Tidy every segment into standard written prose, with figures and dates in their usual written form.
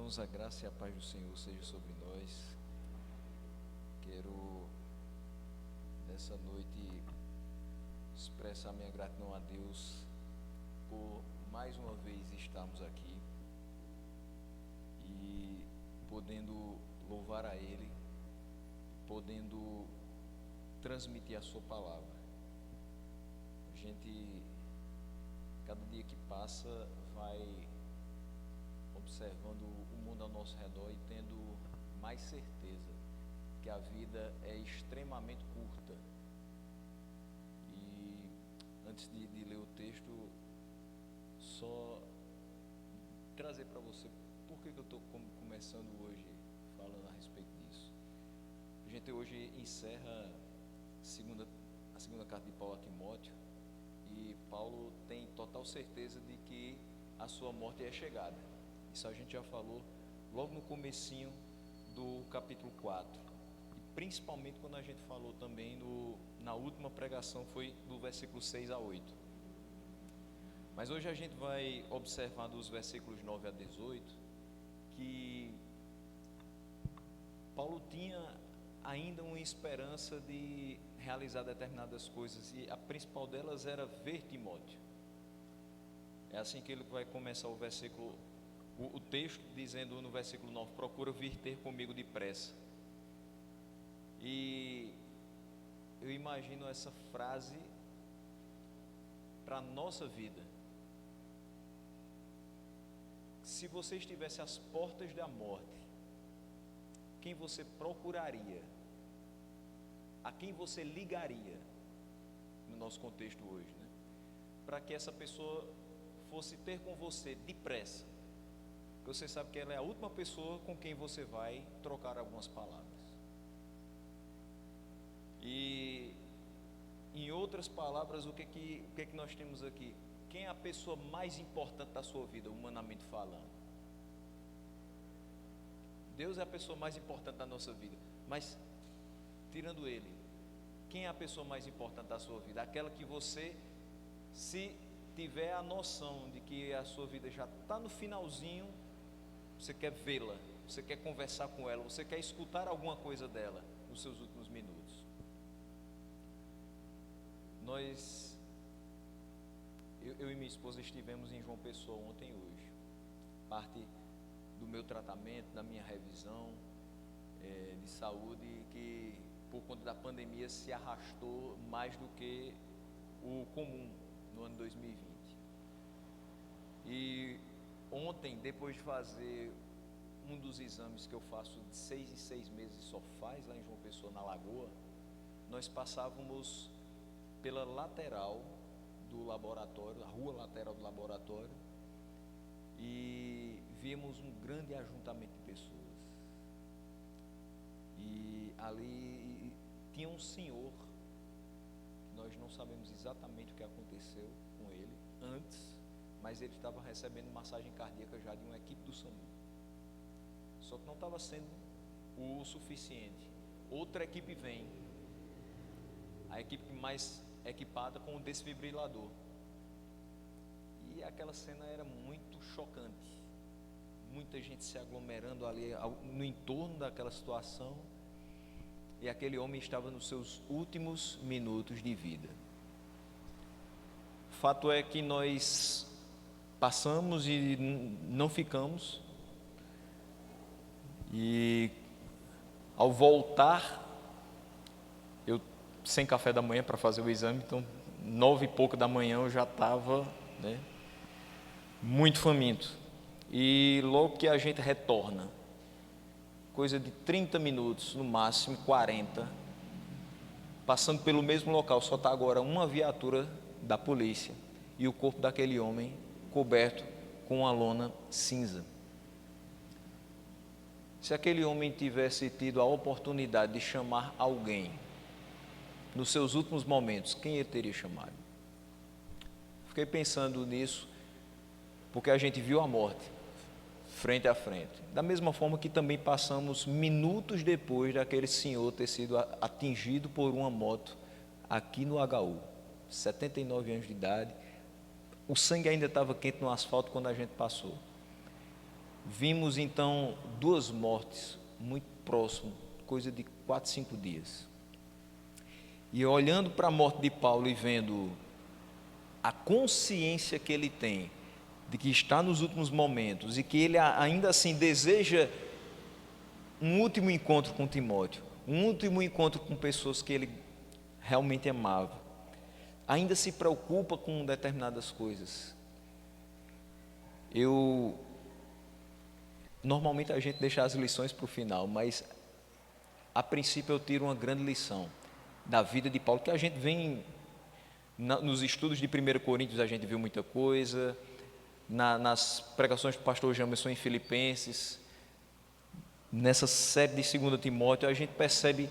Irmãos, a graça e a paz do Senhor seja sobre nós. Quero, nessa noite, expressar minha gratidão a Deus por mais uma vez estarmos aqui e podendo louvar a Ele, podendo transmitir a Sua palavra. A gente, cada dia que passa, vai observando o mundo ao nosso redor e tendo mais certeza que a vida é extremamente curta. E antes de ler o texto, só trazer para você por que eu estou começando hoje falando a respeito disso. A gente hoje encerra a segunda carta de Paulo a Timóteo, e Paulo tem total certeza de que a sua morte é chegada. Isso a gente já falou logo no comecinho do capítulo 4. E principalmente quando a gente falou também na última pregação, foi do versículo 6 a 8. Mas hoje a gente vai observar dos versículos 9 a 18 que Paulo tinha ainda uma esperança de realizar determinadas coisas, e a principal delas era ver Timóteo. É assim que ele vai começar o texto, dizendo no versículo 9: procura vir ter comigo depressa. E eu imagino essa frase para a nossa vida. Se você estivesse às portas da morte, quem você procuraria? A quem você ligaria? No nosso contexto hoje, né? Para que essa pessoa fosse ter com você depressa. Porque você sabe que ela é a última pessoa com quem você vai trocar algumas palavras. E, em outras palavras, o que que nós temos aqui? Quem é a pessoa mais importante da sua vida, humanamente falando? Deus é a pessoa mais importante da nossa vida. Mas, tirando Ele, quem é a pessoa mais importante da sua vida? Aquela que você, se tiver a noção de que a sua vida já está no finalzinho, você quer vê-la, você quer conversar com ela, você quer escutar alguma coisa dela nos seus últimos minutos. Eu e minha esposa estivemos em João Pessoa ontem e hoje. Parte do meu tratamento, da minha revisão de saúde, que por conta da pandemia se arrastou mais do que o comum no ano 2020. E ontem, depois de fazer um dos exames que eu faço de 6 em 6 meses e só faz lá em João Pessoa, na Lagoa, nós passávamos pela lateral do laboratório, a rua lateral do laboratório, e vimos um grande ajuntamento de pessoas. E ali tinha um senhor, nós não sabemos exatamente o que aconteceu com ele antes, mas ele estava recebendo massagem cardíaca já de uma equipe do SAMU. Só que não estava sendo o suficiente. Outra equipe vem, a equipe mais equipada com o desfibrilador. E aquela cena era muito chocante. Muita gente se aglomerando ali no entorno daquela situação. E aquele homem estava nos seus últimos minutos de vida. Fato é que nós passamos e não ficamos. E ao voltar, eu sem café da manhã para fazer o exame, então 9 e pouco da manhã eu já estava, muito faminto. E logo que a gente retorna, coisa de 30 minutos, no máximo 40, passando pelo mesmo local, só está agora uma viatura da polícia e o corpo daquele homem coberto com uma lona cinza. Se aquele homem tivesse tido a oportunidade de chamar alguém nos seus últimos momentos, quem ele teria chamado? Fiquei pensando nisso, porque a gente viu a morte frente a frente, da mesma forma que também passamos minutos depois daquele senhor ter sido atingido por uma moto aqui no HU, 79 anos de idade, o sangue ainda estava quente no asfalto quando a gente passou. vimos então duas mortes muito próximas, coisa de 4, 5 dias. E olhando para a morte de Paulo e vendo a consciência que ele tem de que está nos últimos momentos e que ele ainda assim deseja um último encontro com Timóteo, um último encontro com pessoas que ele realmente amava, ainda se preocupa com determinadas coisas. Normalmente a gente deixa as lições para o final, mas a princípio eu tiro uma grande lição da vida de Paulo, que a gente vem nos estudos de 1 Coríntios, a gente viu muita coisa, nas pregações do pastor Jamerson em Filipenses, nessa série de 2 Timóteo, a gente percebe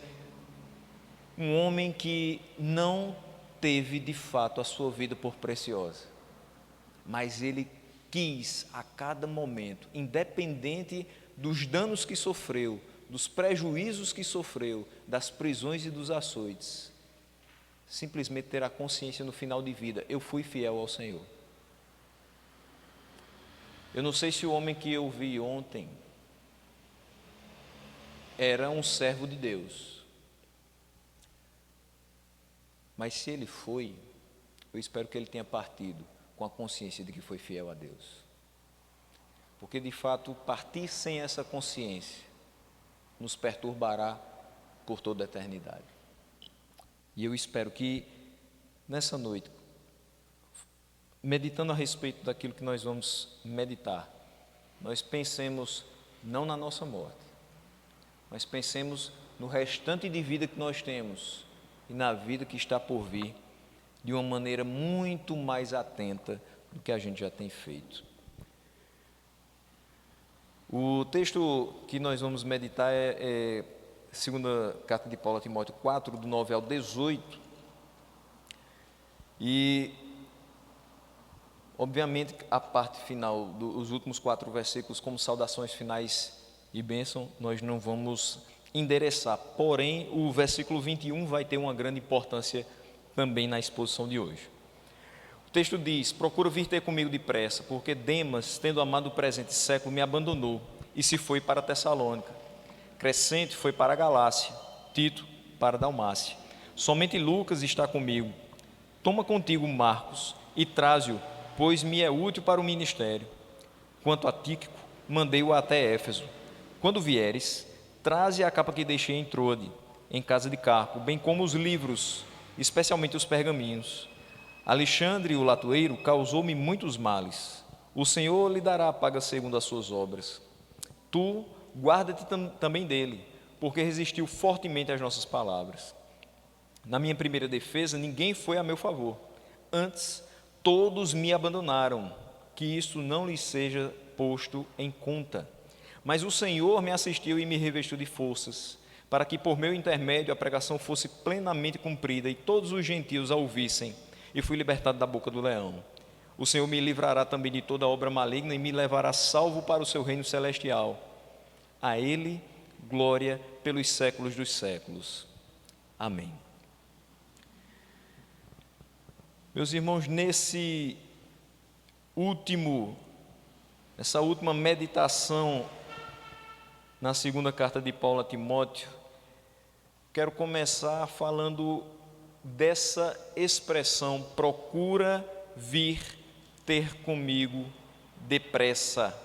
um homem que não teve de fato a sua vida por preciosa, mas ele quis a cada momento, independente dos danos que sofreu, dos prejuízos que sofreu, das prisões e dos açoites, simplesmente ter a consciência no final de vida: eu fui fiel ao Senhor. Eu não sei se o homem que eu vi ontem era um servo de Deus, mas se ele foi, eu espero que ele tenha partido com a consciência de que foi fiel a Deus, porque de fato partir sem essa consciência nos perturbará por toda a eternidade. E eu espero que nessa noite, meditando a respeito daquilo que nós vamos meditar, nós pensemos não na nossa morte, mas pensemos no restante de vida que nós temos e na vida que está por vir, de uma maneira muito mais atenta do que a gente já tem feito. O texto que nós vamos meditar é segunda carta de Paulo a Timóteo 4, do 9 ao 18. E, obviamente, a parte final, dos últimos 4 versículos, como saudações finais e bênção, nós não vamos endereçar. Porém, o versículo 21 vai ter uma grande importância também na exposição de hoje. O texto diz: procura vir ter comigo depressa, porque Demas, tendo amado o presente século, me abandonou e se foi para Tessalônica. Crescente foi para a Galácia, Tito para a Dalmácia. Somente Lucas está comigo. Toma contigo Marcos e traze-o, pois me é útil para o ministério. Quanto a Tíquico, mandei-o até Éfeso. Quando vieres, traze a capa que deixei em Troade, em casa de Carpo, bem como os livros, especialmente os pergaminhos. Alexandre, o latoeiro, causou-me muitos males. O Senhor lhe dará a paga segundo as suas obras. Tu, guarda-te também dele, porque resistiu fortemente às nossas palavras. Na minha primeira defesa, ninguém foi a meu favor. Antes, todos me abandonaram, que isso não lhes seja posto em conta. Mas o Senhor me assistiu e me revestiu de forças, para que por meu intermédio a pregação fosse plenamente cumprida e todos os gentios a ouvissem, e fui libertado da boca do leão. O Senhor me livrará também de toda obra maligna e me levará salvo para o seu reino celestial. A Ele, glória pelos séculos dos séculos. Amém. Meus irmãos, nessa última meditação na segunda carta de Paulo a Timóteo, quero começar falando dessa expressão: procura vir ter comigo depressa.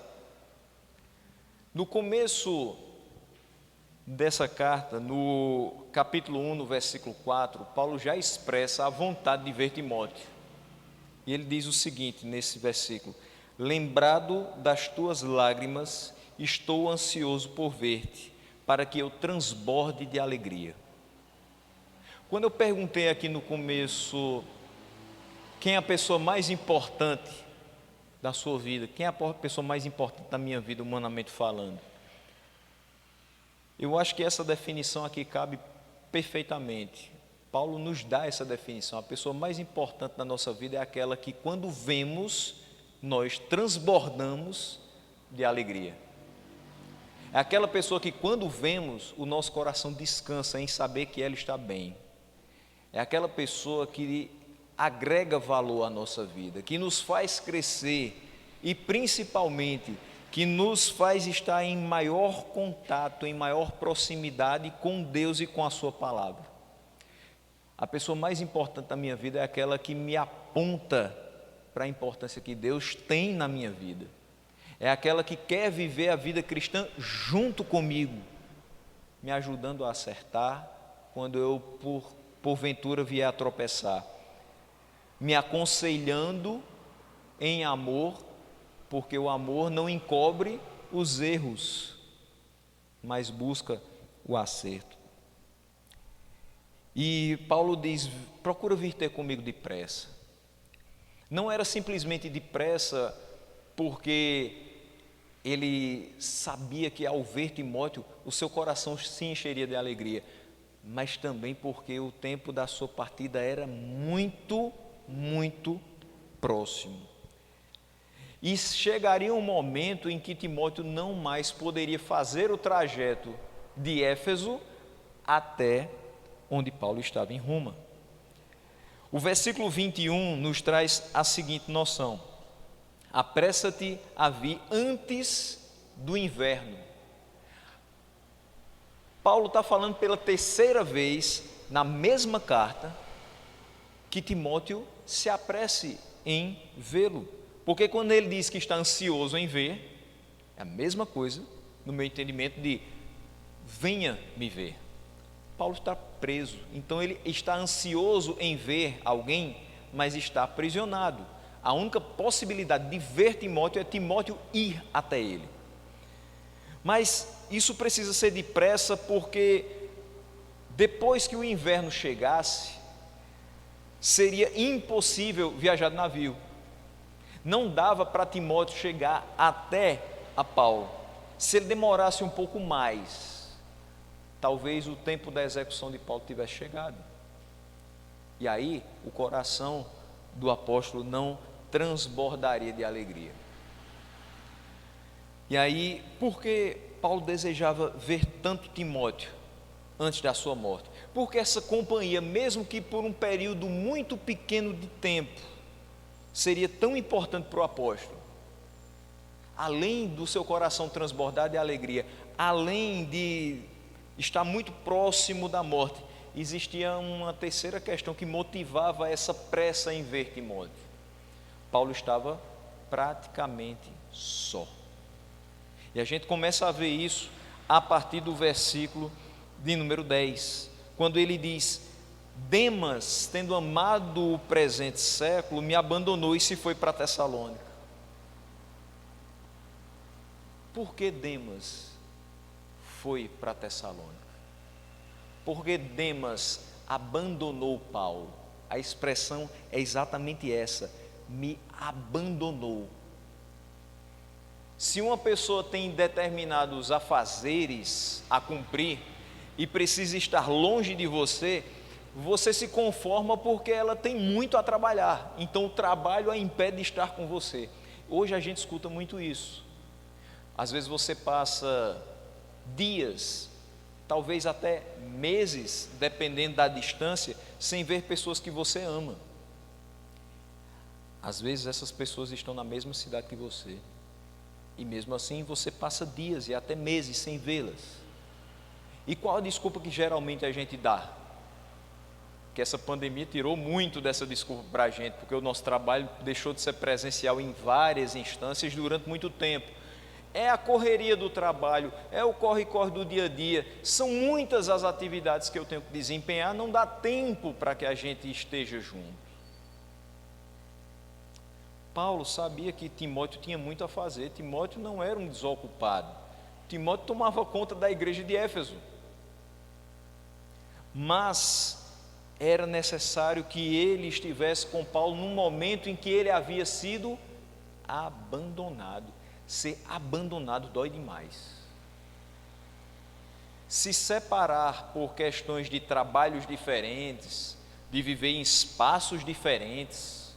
No começo dessa carta, no capítulo 1, no versículo 4, Paulo já expressa a vontade de ver Timóteo. E ele diz o seguinte nesse versículo: lembrado das tuas lágrimas, estou ansioso por ver-te, para que eu transborde de alegria. Quando eu perguntei aqui no começo quem é a pessoa mais importante da sua vida, quem é a pessoa mais importante da minha vida, humanamente falando, eu acho que essa definição aqui cabe perfeitamente. Paulo nos dá essa definição: a pessoa mais importante da nossa vida é aquela que, quando vemos, nós transbordamos de alegria. É aquela pessoa que, quando vemos, o nosso coração descansa em saber que ela está bem. É aquela pessoa que agrega valor à nossa vida, que nos faz crescer e, principalmente, que nos faz estar em maior contato, em maior proximidade com Deus e com a sua palavra. A pessoa mais importante da minha vida é aquela que me aponta para a importância que Deus tem na minha vida. É aquela que quer viver a vida cristã junto comigo, me ajudando a acertar quando eu, porventura, vier a tropeçar, me aconselhando em amor, porque o amor não encobre os erros, mas busca o acerto. E Paulo diz: procura vir ter comigo depressa. Não era simplesmente depressa porque ele sabia que ao ver Timóteo o seu coração se encheria de alegria, mas também porque o tempo da sua partida era muito, muito próximo. E chegaria um momento em que Timóteo não mais poderia fazer o trajeto de Éfeso até onde Paulo estava, em Roma. O versículo 21 nos traz a seguinte noção: apressa-te a vir antes do inverno. Paulo está falando pela terceira vez na mesma carta que Timóteo se apresse em vê-lo, porque quando ele diz que está ansioso em ver, é a mesma coisa, no meu entendimento, de venha me ver. Paulo está preso, então ele está ansioso em ver alguém, mas está aprisionado. A única possibilidade de ver Timóteo é Timóteo ir até ele. Mas isso precisa ser depressa, porque depois que o inverno chegasse, seria impossível viajar de navio. Não dava para Timóteo chegar até a Paulo. Se ele demorasse um pouco mais, talvez o tempo da execução de Paulo tivesse chegado. E aí o coração do apóstolo não transbordaria de alegria. E aí, por que Paulo desejava ver tanto Timóteo antes da sua morte? Porque essa companhia, mesmo que por um período muito pequeno de tempo, seria tão importante para o apóstolo. Além do seu coração transbordar de alegria, além de estar muito próximo da morte, existia uma terceira questão que motivava essa pressa em ver Timóteo. Paulo estava praticamente só. E a gente começa a ver isso a partir do versículo de número 10, quando ele diz: Demas, tendo amado o presente século, me abandonou e se foi para Tessalônica. Por que Demas foi para Tessalônica? Por que Demas abandonou Paulo? A expressão é exatamente essa: me abandonou. Se uma pessoa tem determinados afazeres a cumprir e precisa estar longe de você, você se conforma porque ela tem muito a trabalhar, então o trabalho a impede de estar com você. Hoje a gente escuta muito isso. Às vezes você passa dias, talvez até meses, dependendo da distância, sem ver pessoas que você ama. Às vezes essas pessoas estão na mesma cidade que você, e mesmo assim você passa dias e até meses sem vê-las. E qual a desculpa que geralmente a gente dá? Que essa pandemia tirou muito dessa desculpa para a gente, porque o nosso trabalho deixou de ser presencial em várias instâncias durante muito tempo. É a correria do trabalho, é o corre-corre do dia a dia, são muitas as atividades que eu tenho que desempenhar, não dá tempo para que a gente esteja junto. Paulo sabia que Timóteo tinha muito a fazer. Timóteo não era um desocupado. Timóteo tomava conta da igreja de Éfeso. Mas era necessário que ele estivesse com Paulo num momento em que ele havia sido abandonado. Ser abandonado dói demais. Se separar por questões de trabalhos diferentes, de viver em espaços diferentes,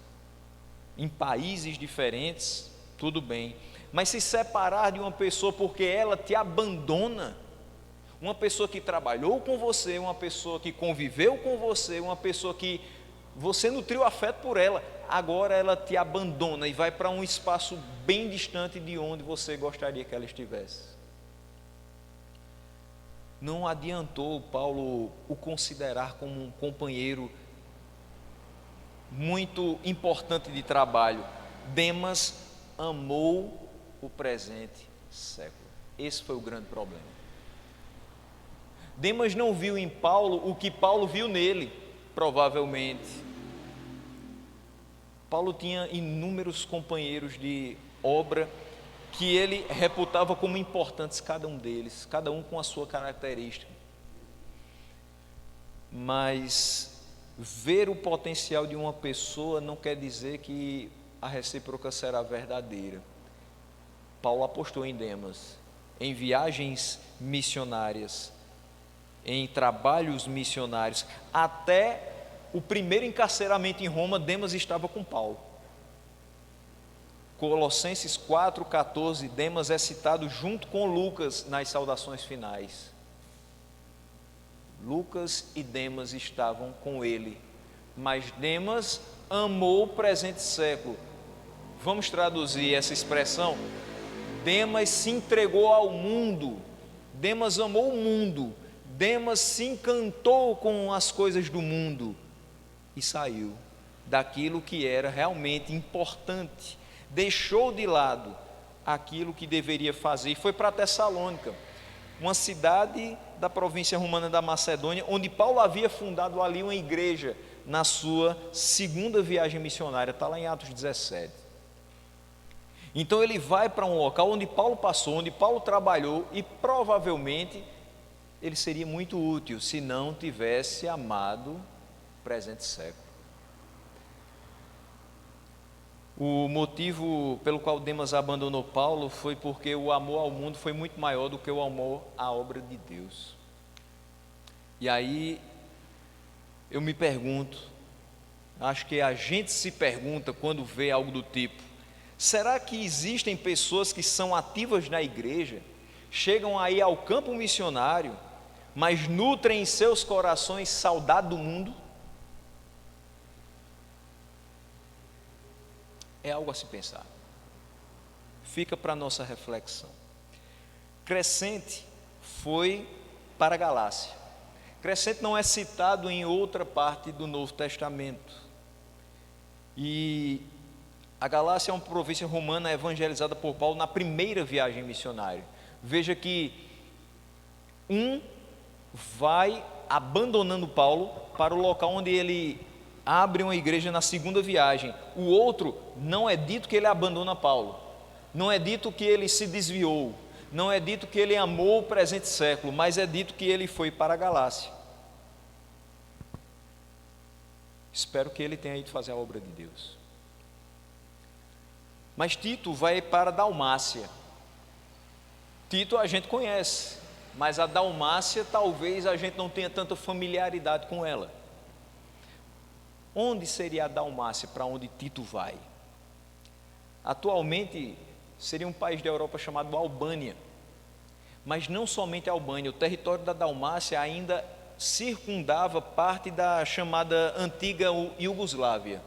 em países diferentes, tudo bem. Mas se separar de uma pessoa porque ela te abandona, uma pessoa que trabalhou com você, uma pessoa que conviveu com você, uma pessoa que você nutriu afeto por ela, agora ela te abandona e vai para um espaço bem distante de onde você gostaria que ela estivesse. Não adiantou Paulo o considerar como um companheiro muito importante de trabalho. Demas amou o presente século. Esse foi o grande problema. Demas não viu em Paulo o que Paulo viu nele, provavelmente. Paulo tinha inúmeros companheiros de obra que ele reputava como importantes, cada um deles, cada um com a sua característica. Mas ver o potencial de uma pessoa não quer dizer que a recíproca será verdadeira. Paulo apostou em Demas, em viagens missionárias, em trabalhos missionários. Até o primeiro encarceramento em Roma, Demas estava com Paulo. Colossenses 4,14, Demas é citado junto com Lucas nas saudações finais. Lucas e Demas estavam com ele, mas Demas amou o presente século. Vamos traduzir essa expressão? Demas se entregou ao mundo, Demas amou o mundo, Demas se encantou com as coisas do mundo e saiu daquilo que era realmente importante, deixou de lado aquilo que deveria fazer e foi para Tessalônica, uma cidade da província romana da Macedônia, onde Paulo havia fundado ali uma igreja na sua segunda viagem missionária, está lá em Atos 17. Então ele vai para um local onde Paulo passou, onde Paulo trabalhou, e provavelmente ele seria muito útil se não tivesse amado o presente século. O motivo pelo qual Demas abandonou Paulo foi porque o amor ao mundo foi muito maior do que o amor à obra de Deus. E aí eu me pergunto, acho que a gente se pergunta quando vê algo do tipo: será que existem pessoas que são ativas na igreja, chegam aí ao campo missionário, mas nutrem em seus corações saudade do mundo? É algo a se pensar. Fica para a nossa reflexão. Crescente foi para a Galácia. Crescente não é citado em outra parte do Novo Testamento. E a Galácia é uma província romana evangelizada por Paulo na primeira viagem missionária. Veja que um vai abandonando Paulo para o local onde ele abre uma igreja na segunda viagem. O outro, não é dito que ele abandona Paulo, não é dito que ele se desviou, não é dito que ele amou o presente século, mas é dito que ele foi para a Galácia. Espero que ele tenha ido fazer a obra de Deus. Mas Tito vai para a Dalmácia. Tito a gente conhece, mas a Dalmácia talvez a gente não tenha tanta familiaridade com ela. Onde seria a Dalmácia para onde Tito vai? Atualmente seria um país da Europa chamado Albânia. Mas não somente a Albânia, o território da Dalmácia ainda circundava parte da chamada antiga Iugoslávia,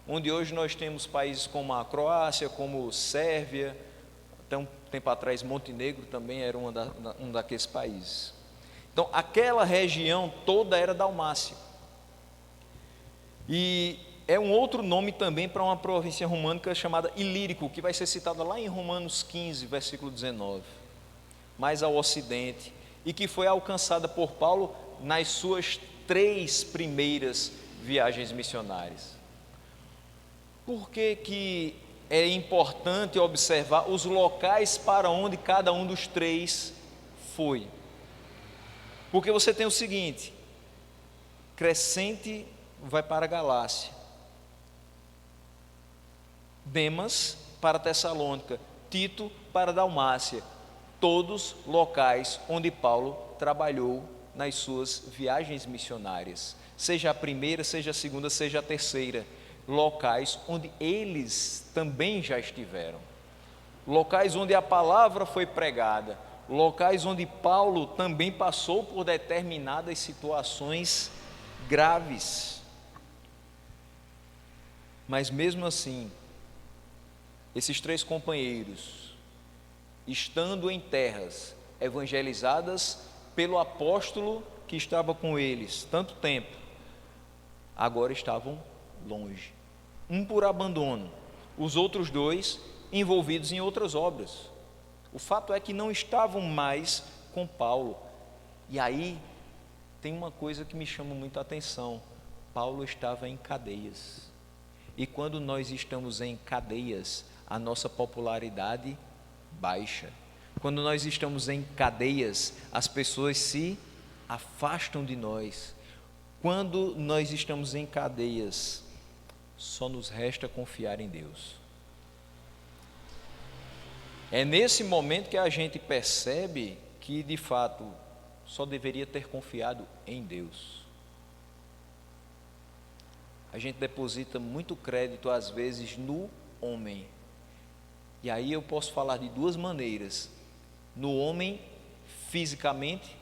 onde hoje nós temos países como a Croácia, como Sérvia, até um tempo atrás Montenegro também era um daqueles países. Então aquela região toda era Dalmácia. E é um outro nome também para uma província românica chamada Ilírico, que vai ser citada lá em Romanos 15, versículo 19, mais ao ocidente, e que foi alcançada por Paulo nas suas 3 primeiras viagens missionárias. Por que é importante observar os locais para onde cada um dos 3 foi? Porque você tem o seguinte: Crescente vai para a Galácia, Demas para Tessalônica, Tito para a Dalmácia, todos locais onde Paulo trabalhou nas suas viagens missionárias, seja a primeira, seja a segunda, seja a terceira, locais onde eles também já estiveram, locais onde a palavra foi pregada, locais onde Paulo também passou por determinadas situações graves. Mas mesmo assim, esses 3 companheiros, estando em terras evangelizadas pelo apóstolo que estava com eles tanto tempo, agora estavam longe. Um por abandono, os outros 2 envolvidos em outras obras. O fato é que não estavam mais com Paulo. E aí tem uma coisa que me chama muita atenção: Paulo estava em cadeias. E quando nós estamos em cadeias, a nossa popularidade baixa. Quando nós estamos em cadeias, as pessoas se afastam de nós. Quando nós estamos em cadeias, só nos resta confiar em Deus. É nesse momento que a gente percebe que, de fato, só deveria ter confiado em Deus. A gente deposita muito crédito, às vezes, no homem. E aí eu posso falar de 2 maneiras: no homem fisicamente,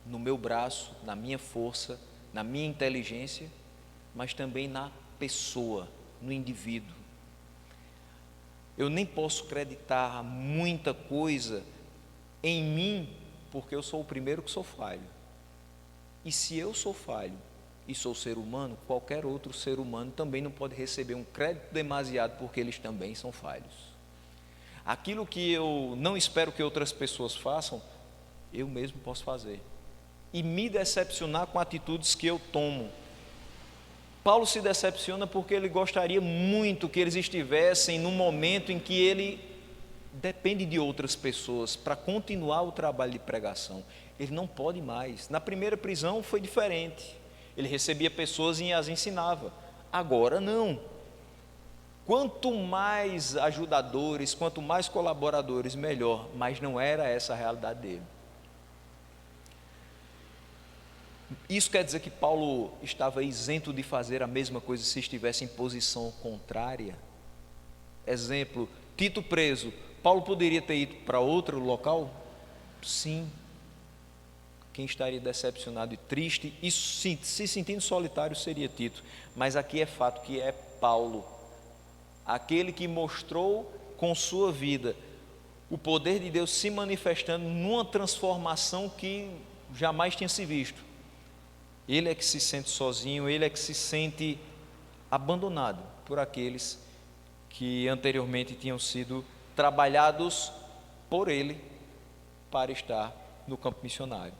no meu braço, na minha força, na minha inteligência, mas também na pessoa, no indivíduo. Eu nem posso acreditar muita coisa em mim, porque eu sou o primeiro que sou falho. E se eu sou falho e sou ser humano, qualquer outro ser humano também não pode receber um crédito demasiado, porque eles também são falhos. Aquilo que eu não espero que outras pessoas façam, eu mesmo posso fazer. E me decepcionar com atitudes que eu tomo. Paulo se decepciona porque ele gostaria muito que eles estivessem num momento em que ele depende de outras pessoas para continuar o trabalho de pregação. Ele não pode mais. Na primeira prisão foi diferente. Ele recebia pessoas e as ensinava. Agora não. Quanto mais ajudadores, quanto mais colaboradores, melhor. Mas não era essa a realidade dele. Isso quer dizer que Paulo estava isento de fazer a mesma coisa se estivesse em posição contrária? Exemplo, Tito preso. Paulo poderia ter ido para outro local? Sim. Quem estaria decepcionado e triste e se sentindo solitário seria Tito. Mas aqui é fato que é Paulo, aquele que mostrou com sua vida o poder de Deus se manifestando numa transformação que jamais tinha se visto. Ele é que se sente sozinho, ele é que se sente abandonado por aqueles que anteriormente tinham sido trabalhados por ele para estar no campo missionário.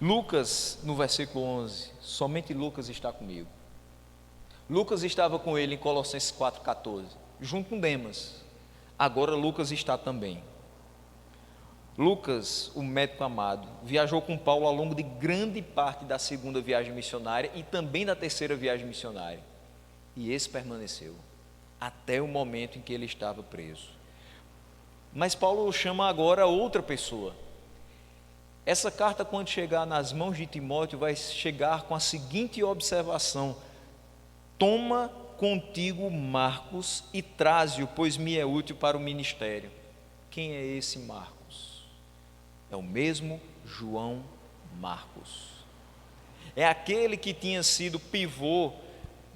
Lucas, no versículo 11, somente Lucas está comigo. Lucas estava com ele em Colossenses 4,14, junto com Demas. Agora Lucas está também. Lucas, o médico amado, viajou com Paulo ao longo de grande parte da 2ª viagem missionária e também da 3ª viagem missionária. E esse permaneceu até o momento em que ele estava preso. Mas Paulo chama agora outra pessoa. Essa carta, quando chegar nas mãos de Timóteo, vai chegar com a seguinte observação: toma contigo Marcos e traze-o, pois me é útil para o ministério. Quem é esse Marcos? É o mesmo João Marcos. É aquele que tinha sido pivô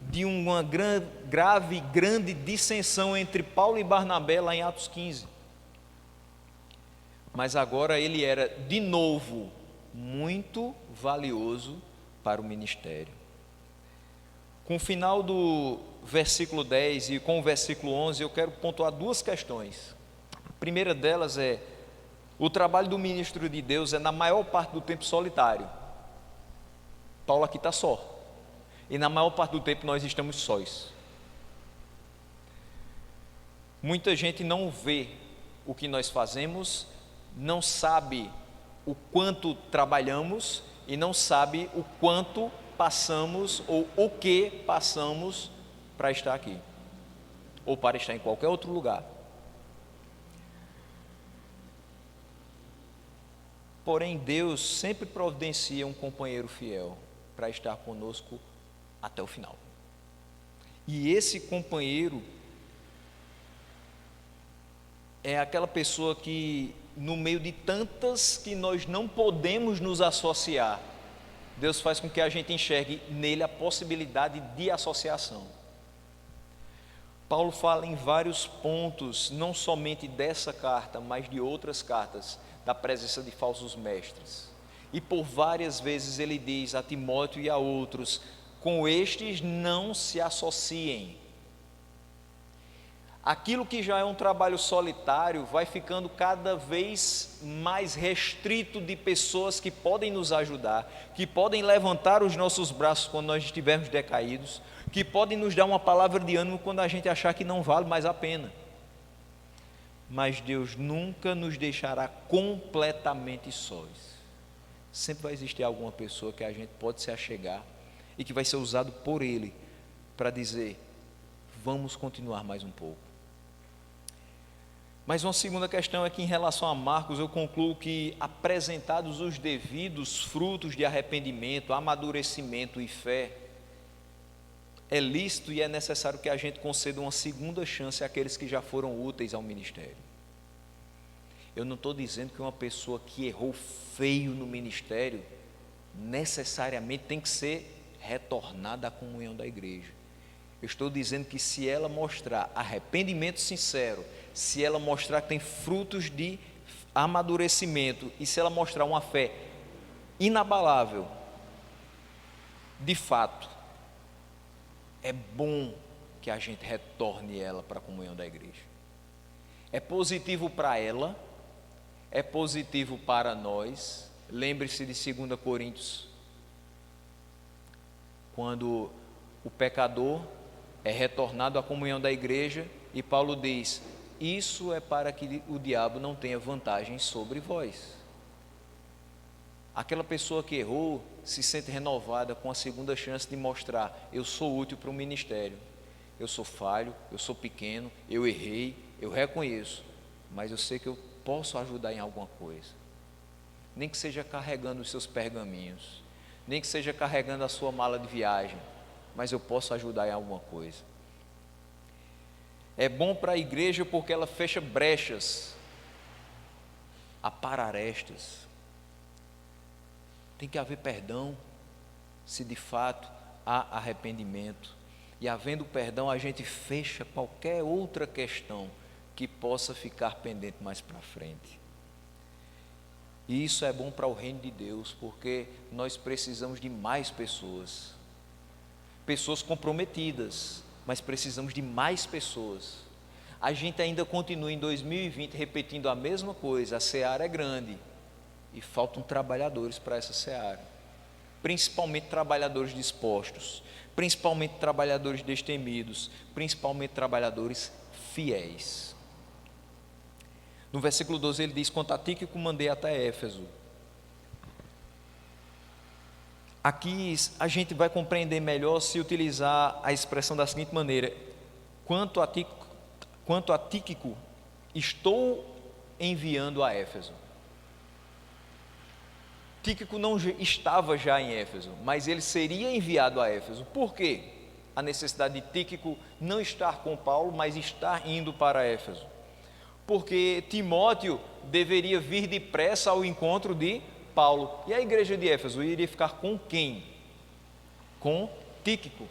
de uma grande dissensão entre Paulo e Barnabé lá em Atos 15. Mas agora ele era de novo muito valioso para o ministério. Com o final do versículo 10 e com o versículo 11, eu quero pontuar 2 questões. A primeira delas é: o trabalho do ministro de Deus é na maior parte do tempo solitário. Paulo aqui está só. E na maior parte do tempo nós estamos sós. Muita gente não vê o que nós fazemos, não sabe o quanto trabalhamos e não sabe o quanto passamos ou o que passamos para estar aqui ou para estar em qualquer outro lugar. Porém, Deus sempre providencia um companheiro fiel para estar conosco até o final. E esse companheiro é aquela pessoa que, no meio de tantas que nós não podemos nos associar, Deus faz com que a gente enxergue nele a possibilidade de associação. Paulo fala em vários pontos, não somente dessa carta, mas de outras cartas, da presença de falsos mestres. E por várias vezes ele diz a Timóteo e a outros: com estes não se associem. Aquilo que já é um trabalho solitário vai ficando cada vez mais restrito de pessoas que podem nos ajudar, que podem levantar os nossos braços quando nós estivermos decaídos, que podem nos dar uma palavra de ânimo quando a gente achar que não vale mais a pena. Mas Deus nunca nos deixará completamente sós. Sempre vai existir alguma pessoa que a gente pode se achegar e que vai ser usado por Ele para dizer: vamos continuar mais um pouco. Mas uma segunda questão é que, em relação a Marcos, eu concluo que, apresentados os devidos frutos de arrependimento, amadurecimento e fé, é lícito e é necessário que a gente conceda uma segunda chance àqueles que já foram úteis ao ministério. Eu não estou dizendo que uma pessoa que errou feio no ministério necessariamente tem que ser retornada à comunhão da igreja. Eu estou dizendo que, se ela mostrar arrependimento sincero, se ela mostrar que tem frutos de amadurecimento e se ela mostrar uma fé inabalável, de fato, é bom que a gente retorne ela para a comunhão da igreja. É positivo para ela, é positivo para nós. Lembre-se de 2 Coríntios, quando o pecador é retornado à comunhão da igreja, e Paulo diz: isso é para que o diabo não tenha vantagem sobre vós. Aquela pessoa que errou se sente renovada com a segunda chance de mostrar: eu sou útil para o ministério, eu sou falho, eu sou pequeno, eu errei, eu reconheço, mas eu sei que eu posso ajudar em alguma coisa, nem que seja carregando os seus pergaminhos, nem que seja carregando a sua mala de viagem, mas eu posso ajudar em alguma coisa. É bom para a igreja porque ela fecha brechas, apara arestas. Tem que haver perdão, se de fato há arrependimento. E havendo perdão, a gente fecha qualquer outra questão que possa ficar pendente mais para frente. E isso é bom para o reino de Deus, porque nós precisamos de mais pessoas. Pessoas comprometidas, mas precisamos de mais pessoas. A gente ainda continua em 2020 repetindo a mesma coisa: a seara é grande e faltam trabalhadores para essa seara, principalmente trabalhadores dispostos, principalmente trabalhadores destemidos, principalmente trabalhadores fiéis. No versículo 12 ele diz: quanto a Tíquico mandei até Éfeso. Aqui a gente vai compreender melhor se utilizar a expressão da seguinte maneira: quanto a Tíquico, estou enviando a Éfeso. Tíquico não estava já em Éfeso, mas ele seria enviado a Éfeso. Por quê? A necessidade de Tíquico não estar com Paulo, mas estar indo para Éfeso. Porque Timóteo deveria vir depressa ao encontro de Paulo. E a igreja de Éfeso iria ficar com quem? Com Tíquico.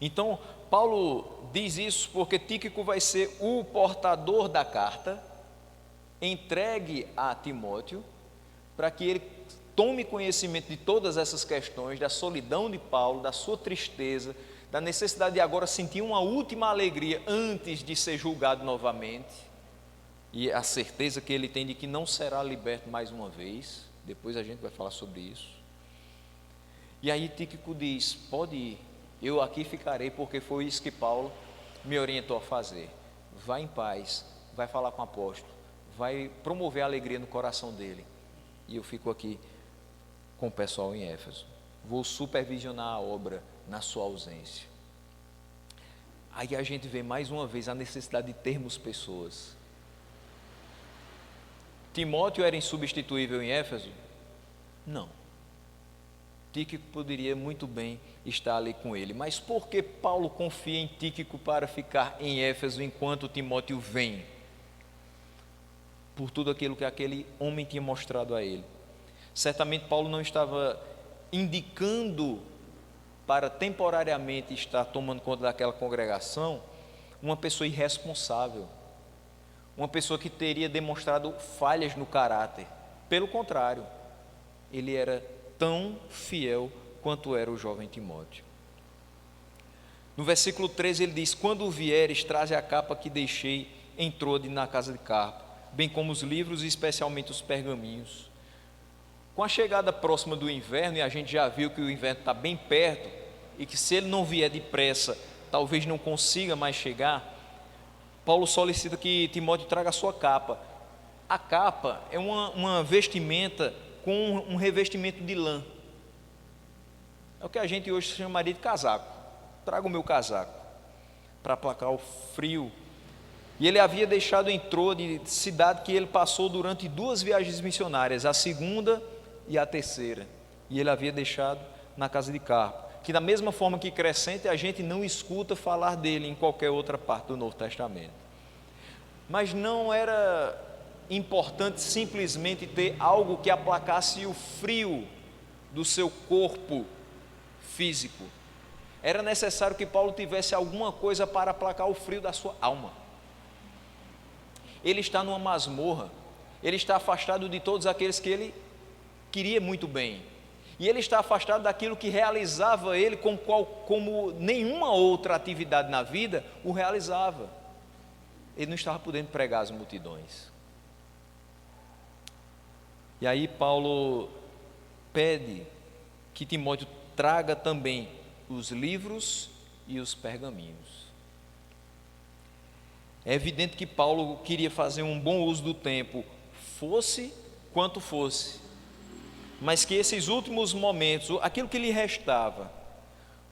Então, Paulo diz isso porque Tíquico vai ser o portador da carta, entregue a Timóteo, para que ele tome conhecimento de todas essas questões, da solidão de Paulo, da sua tristeza, da necessidade de agora sentir uma última alegria antes de ser julgado novamente, e a certeza que ele tem de que não será liberto mais uma vez. Depois a gente vai falar sobre isso. E aí Tíquico diz: pode ir, eu aqui ficarei, porque foi isso que Paulo me orientou a fazer. Vai em paz, vai falar com o apóstolo, vai promover a alegria no coração dele, e eu fico aqui com o pessoal em Éfeso, vou supervisionar a obra na sua ausência. Aí a gente vê mais uma vez a necessidade de termos pessoas. Timóteo era insubstituível em Éfeso? Não. Tíquico poderia muito bem estar ali com ele, mas por que Paulo confia em Tíquico para ficar em Éfeso enquanto Timóteo vem? Por tudo aquilo que aquele homem tinha mostrado a ele. Certamente Paulo não estava indicando para temporariamente estar tomando conta daquela congregação, uma pessoa irresponsável, uma pessoa que teria demonstrado falhas no caráter. Pelo contrário, ele era tão fiel quanto era o jovem Timóteo. No versículo 13 ele diz: quando vieres, traze a capa que deixei em Trode na casa de Carpo, bem como os livros e especialmente os pergaminhos. Com a chegada próxima do inverno, e a gente já viu que o inverno está bem perto, e que se ele não vier depressa, talvez não consiga mais chegar, Paulo solicita que Timóteo traga a sua capa. A capa é uma vestimenta com um revestimento de lã. É o que a gente hoje chamaria de casaco. Traga o meu casaco, para aplacar o frio. E ele havia deixado em Trode, cidade que ele passou durante 2 viagens missionárias, a segunda e a terceira. E ele havia deixado na casa de Carpo, que da mesma forma que Crescente, a gente não escuta falar dele em qualquer outra parte do Novo Testamento. Mas não era importante simplesmente ter algo que aplacasse o frio do seu corpo físico. Era necessário que Paulo tivesse alguma coisa para aplacar o frio da sua alma. Ele está numa masmorra, ele está afastado de todos aqueles que ele queria muito bem, e ele está afastado daquilo que realizava ele como nenhuma outra atividade na vida o realizava. Ele não estava podendo pregar às multidões. E aí Paulo pede que Timóteo traga também os livros e os pergaminhos. É evidente que Paulo queria fazer um bom uso do tempo, fosse quanto fosse, mas que esses últimos momentos, aquilo que lhe restava,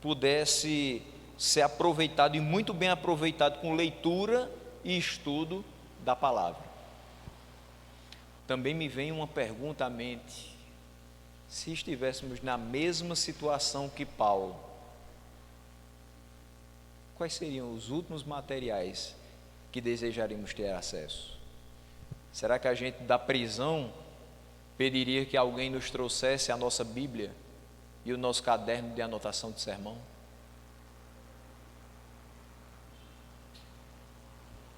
pudesse ser aproveitado, e muito bem aproveitado, com leitura e estudo da palavra. Também me vem uma pergunta à mente: se estivéssemos na mesma situação que Paulo, quais seriam os últimos materiais que desejaríamos ter acesso? Será que a gente da prisão pediria que alguém nos trouxesse a nossa Bíblia e o nosso caderno de anotação de sermão?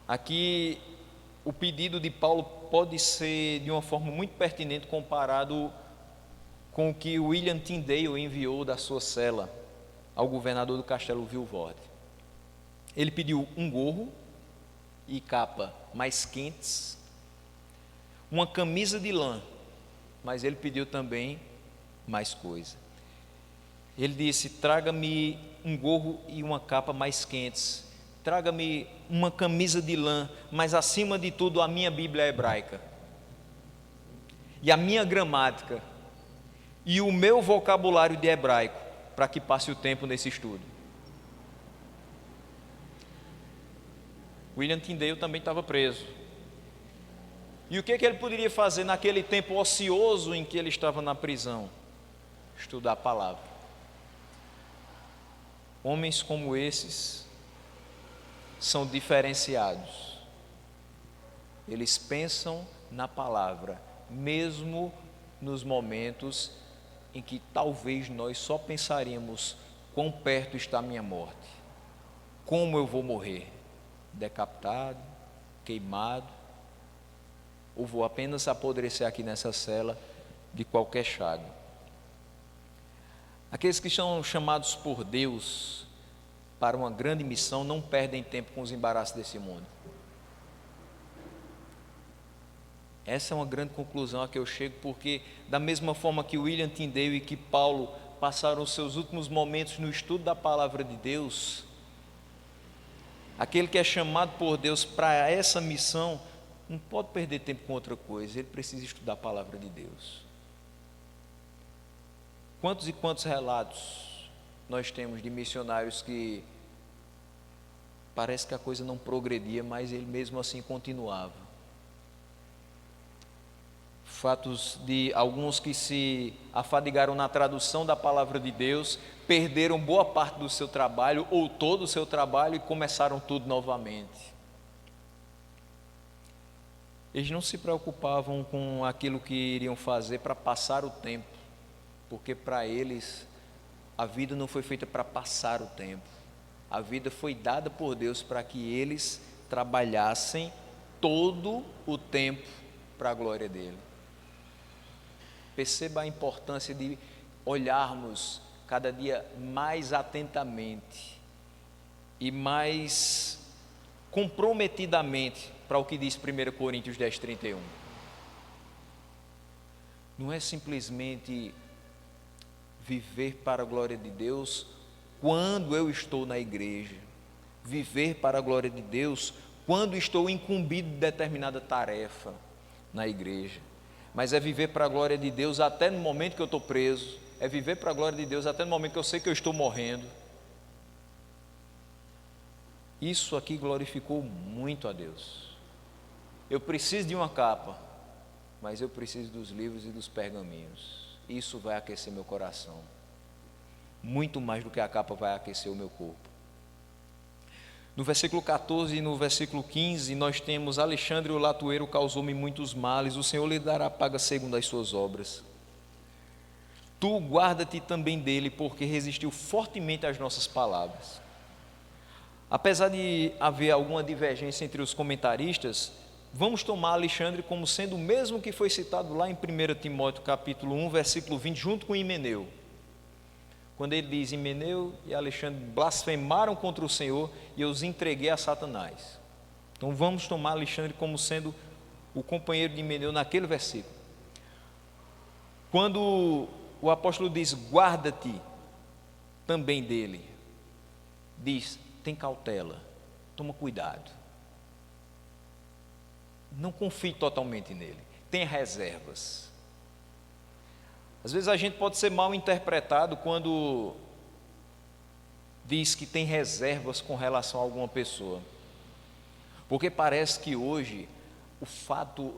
Aqui o pedido de Paulo pode ser de uma forma muito pertinente comparado com o que William Tyndale enviou da sua cela ao governador do Castelo Vilvoorde. Ele pediu um gorro e capa mais quentes, uma camisa de lã, mas ele pediu também mais coisa. Ele disse: traga-me um gorro e uma capa mais quentes, traga-me uma camisa de lã, mas acima de tudo a minha Bíblia hebraica, e a minha gramática, e o meu vocabulário de hebraico, para que passe o tempo nesse estudo. William Tyndale também estava preso. E o que ele poderia fazer naquele tempo ocioso em que ele estava na prisão? Estudar a palavra. Homens como esses são diferenciados. Eles pensam na palavra, mesmo nos momentos em que talvez nós só pensaríamos: quão perto está a minha morte, como eu vou morrer, decapitado, queimado, ou vou apenas apodrecer aqui nessa cela de qualquer chaga. Aqueles que são chamados por Deus para uma grande missão não perdem tempo com os embaraços desse mundo. Essa é uma grande conclusão a que eu chego, porque da mesma forma que William Tyndale e que Paulo passaram os seus últimos momentos no estudo da palavra de Deus, aquele que é chamado por Deus para essa missão não pode perder tempo com outra coisa, ele precisa estudar a palavra de Deus. Quantos e quantos relatos nós temos de missionários que parece que a coisa não progredia, mas ele mesmo assim continuava. Fatos de alguns que se afadigaram na tradução da palavra de Deus, perderam boa parte do seu trabalho ou todo o seu trabalho e começaram tudo novamente. Eles não se preocupavam com aquilo que iriam fazer para passar o tempo, porque para eles a vida não foi feita para passar o tempo. A vida foi dada por Deus para que eles trabalhassem todo o tempo para a glória dele. Perceba a importância de olharmos cada dia mais atentamente e mais comprometidamente para o que diz 1 Coríntios 10:31. Não é simplesmente viver para a glória de Deus quando eu estou na igreja, viver para a glória de Deus quando estou incumbido de determinada tarefa na igreja, mas é viver para a glória de Deus até no momento que eu estou preso, é viver para a glória de Deus até no momento que eu sei que eu estou morrendo. Isso aqui glorificou muito a Deus. Eu preciso de uma capa, mas eu preciso dos livros e dos pergaminhos. Isso vai aquecer meu coração, muito mais do que a capa vai aquecer o meu corpo. No versículo 14 e no versículo 15, nós temos: Alexandre o latoeiro causou-me muitos males, o Senhor lhe dará paga segundo as suas obras. Tu guarda-te também dele, porque resistiu fortemente às nossas palavras. Apesar de haver alguma divergência entre os comentaristas, vamos tomar Alexandre como sendo o mesmo que foi citado lá em 1 Timóteo capítulo 1, versículo 20, junto com Himeneu. Quando ele diz: Himeneu e Alexandre blasfemaram contra o Senhor e eu os entreguei a Satanás. Então vamos tomar Alexandre como sendo o companheiro de Himeneu naquele versículo. Quando o apóstolo diz: guarda-te também dele, diz: tem cautela, toma cuidado, não confie totalmente nele, tenha reservas. Às vezes a gente pode ser mal interpretado quando diz que tem reservas com relação a alguma pessoa, porque parece que hoje o fato,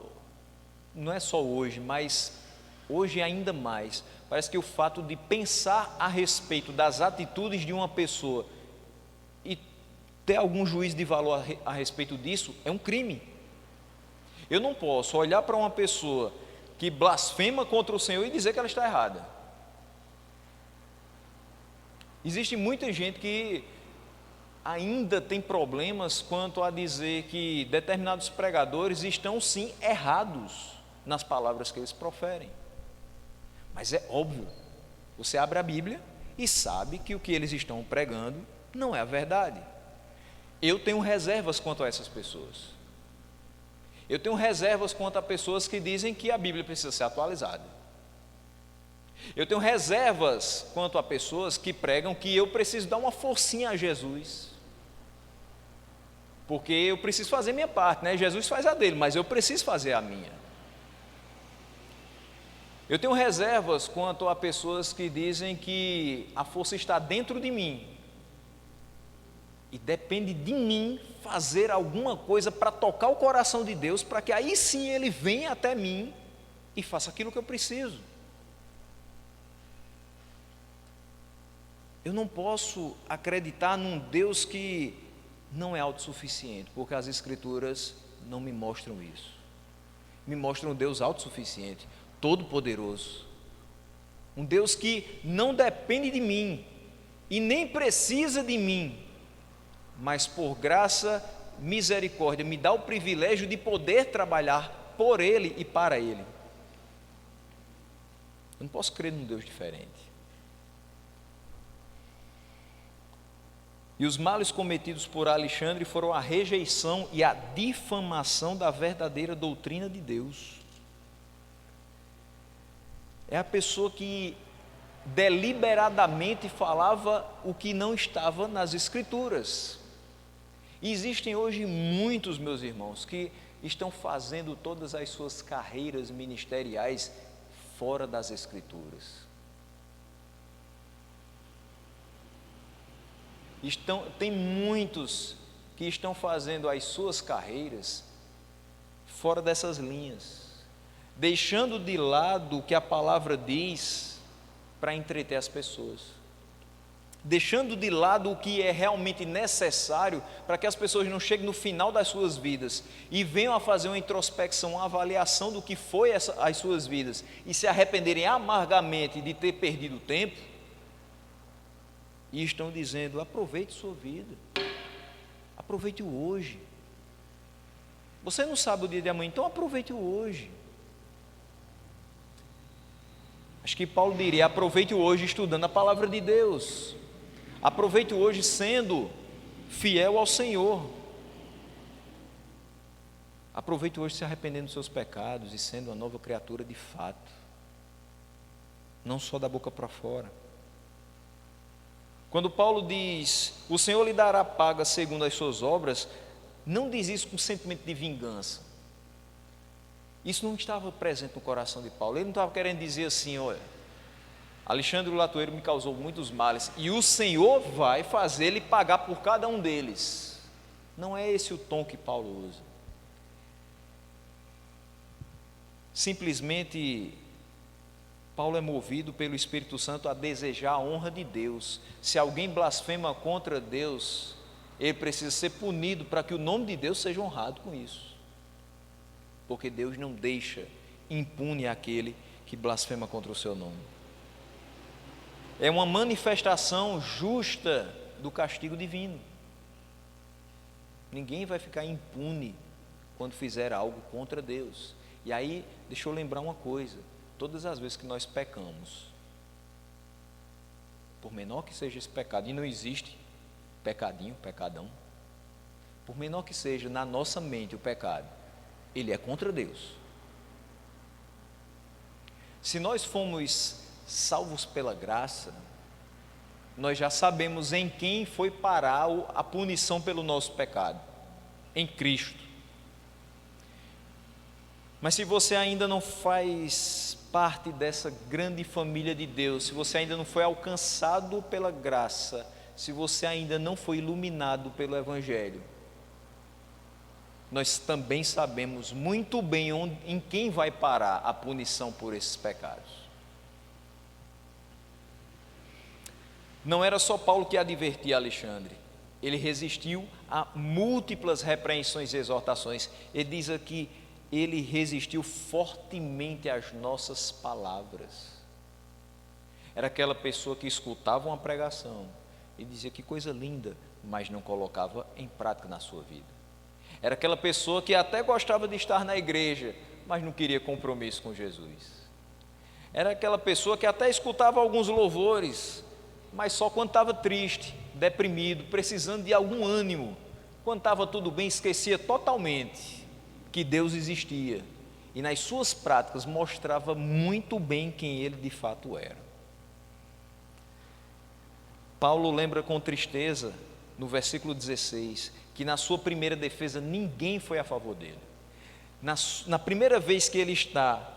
não é só hoje, mas hoje ainda mais, parece que o fato de pensar a respeito das atitudes de uma pessoa e ter algum juízo de valor a respeito disso é um crime. Eu não posso olhar para uma pessoa que blasfema contra o Senhor e dizer que ela está errada. Existe muita gente que ainda tem problemas quanto a dizer que determinados pregadores estão sim errados nas palavras que eles proferem. Mas é óbvio, você abre a Bíblia e sabe que o que eles estão pregando não é a verdade. Eu tenho reservas quanto a essas pessoas. Eu tenho reservas quanto a pessoas que dizem que a Bíblia precisa ser atualizada. Eu tenho reservas quanto a pessoas que pregam que eu preciso dar uma forcinha a Jesus, porque eu preciso fazer minha parte, né? Jesus faz a dele, mas eu preciso fazer a minha. Eu tenho reservas quanto a pessoas que dizem que a força está dentro de mim e depende de mim fazer alguma coisa para tocar o coração de Deus, para que aí sim Ele venha até mim e faça aquilo que eu preciso. Eu não posso acreditar num Deus que não é autossuficiente, porque as Escrituras não me mostram isso. Me mostram um Deus autossuficiente, todo-poderoso, um Deus que não depende de mim e nem precisa de mim, mas por graça, misericórdia, me dá o privilégio de poder trabalhar por Ele e para Ele. Eu não posso crer num Deus diferente. E os males cometidos por Alexandre foram a rejeição e a difamação da verdadeira doutrina de Deus. É a pessoa que deliberadamente falava o que não estava nas Escrituras. E existem hoje muitos, meus irmãos, que estão fazendo todas as suas carreiras ministeriais fora das Escrituras. Tem muitos que estão fazendo as suas carreiras fora dessas linhas, deixando de lado o que a palavra diz para entreter as pessoas. deixando de lado o que é realmente necessário para que as pessoas não cheguem no final das suas vidas e venham a fazer uma introspecção, uma avaliação do que foi as suas vidas e se arrependerem amargamente de ter perdido tempo, e estão dizendo: aproveite sua vida, aproveite o hoje. Você não sabe o dia de amanhã, então aproveite o hoje. Acho que Paulo diria: aproveite o hoje estudando a palavra de Deus, aproveite o hoje sendo fiel ao Senhor, aproveite o hoje se arrependendo dos seus pecados e sendo uma nova criatura de fato, não só da boca para fora. Quando Paulo diz: o Senhor lhe dará paga segundo as suas obras, não diz isso com sentimento de vingança. Isso não estava presente no coração de Paulo. Ele não estava querendo dizer assim: olha, Alexandre o Latoeiro me causou muitos males e o Senhor vai fazer ele pagar por cada um deles. Não é esse o tom que Paulo usa. Simplesmente, Paulo é movido pelo Espírito Santo a desejar a honra de Deus. Se alguém blasfema contra Deus, ele precisa ser punido para que o nome de Deus seja honrado com isso, porque Deus não deixa impune aquele que blasfema contra o seu nome. É uma manifestação justa do castigo divino. Ninguém vai ficar impune quando fizer algo contra Deus. E aí, deixa eu lembrar uma coisa: todas as vezes que nós pecamos, por menor que seja esse pecado, e não existe pecadinho, pecadão, por menor que seja na nossa mente o pecado, ele é contra Deus. Se nós fomos salvos pela graça, nós já sabemos em quem foi parar a punição pelo nosso pecado: em Cristo. Mas se você ainda não faz parte dessa grande família de Deus, se você ainda não foi alcançado pela graça, se você ainda não foi iluminado pelo Evangelho, nós também sabemos muito bem em quem vai parar a punição por esses pecados. Não era só Paulo que advertia Alexandre, ele resistiu a múltiplas repreensões e exortações. Ele diz aqui: ele resistiu fortemente às nossas palavras. Era aquela pessoa que escutava uma pregação e dizia: que coisa linda, mas não colocava em prática na sua vida. Era aquela pessoa que até gostava de estar na igreja, mas não queria compromisso com Jesus. Era aquela pessoa que até escutava alguns louvores, mas só quando estava triste, deprimido, precisando de algum ânimo. Quando estava tudo bem, esquecia totalmente que Deus existia, e nas suas práticas mostrava muito bem quem ele de fato era. Paulo lembra com tristeza, no versículo 16, que na sua primeira defesa ninguém foi a favor dele. Na primeira vez que ele está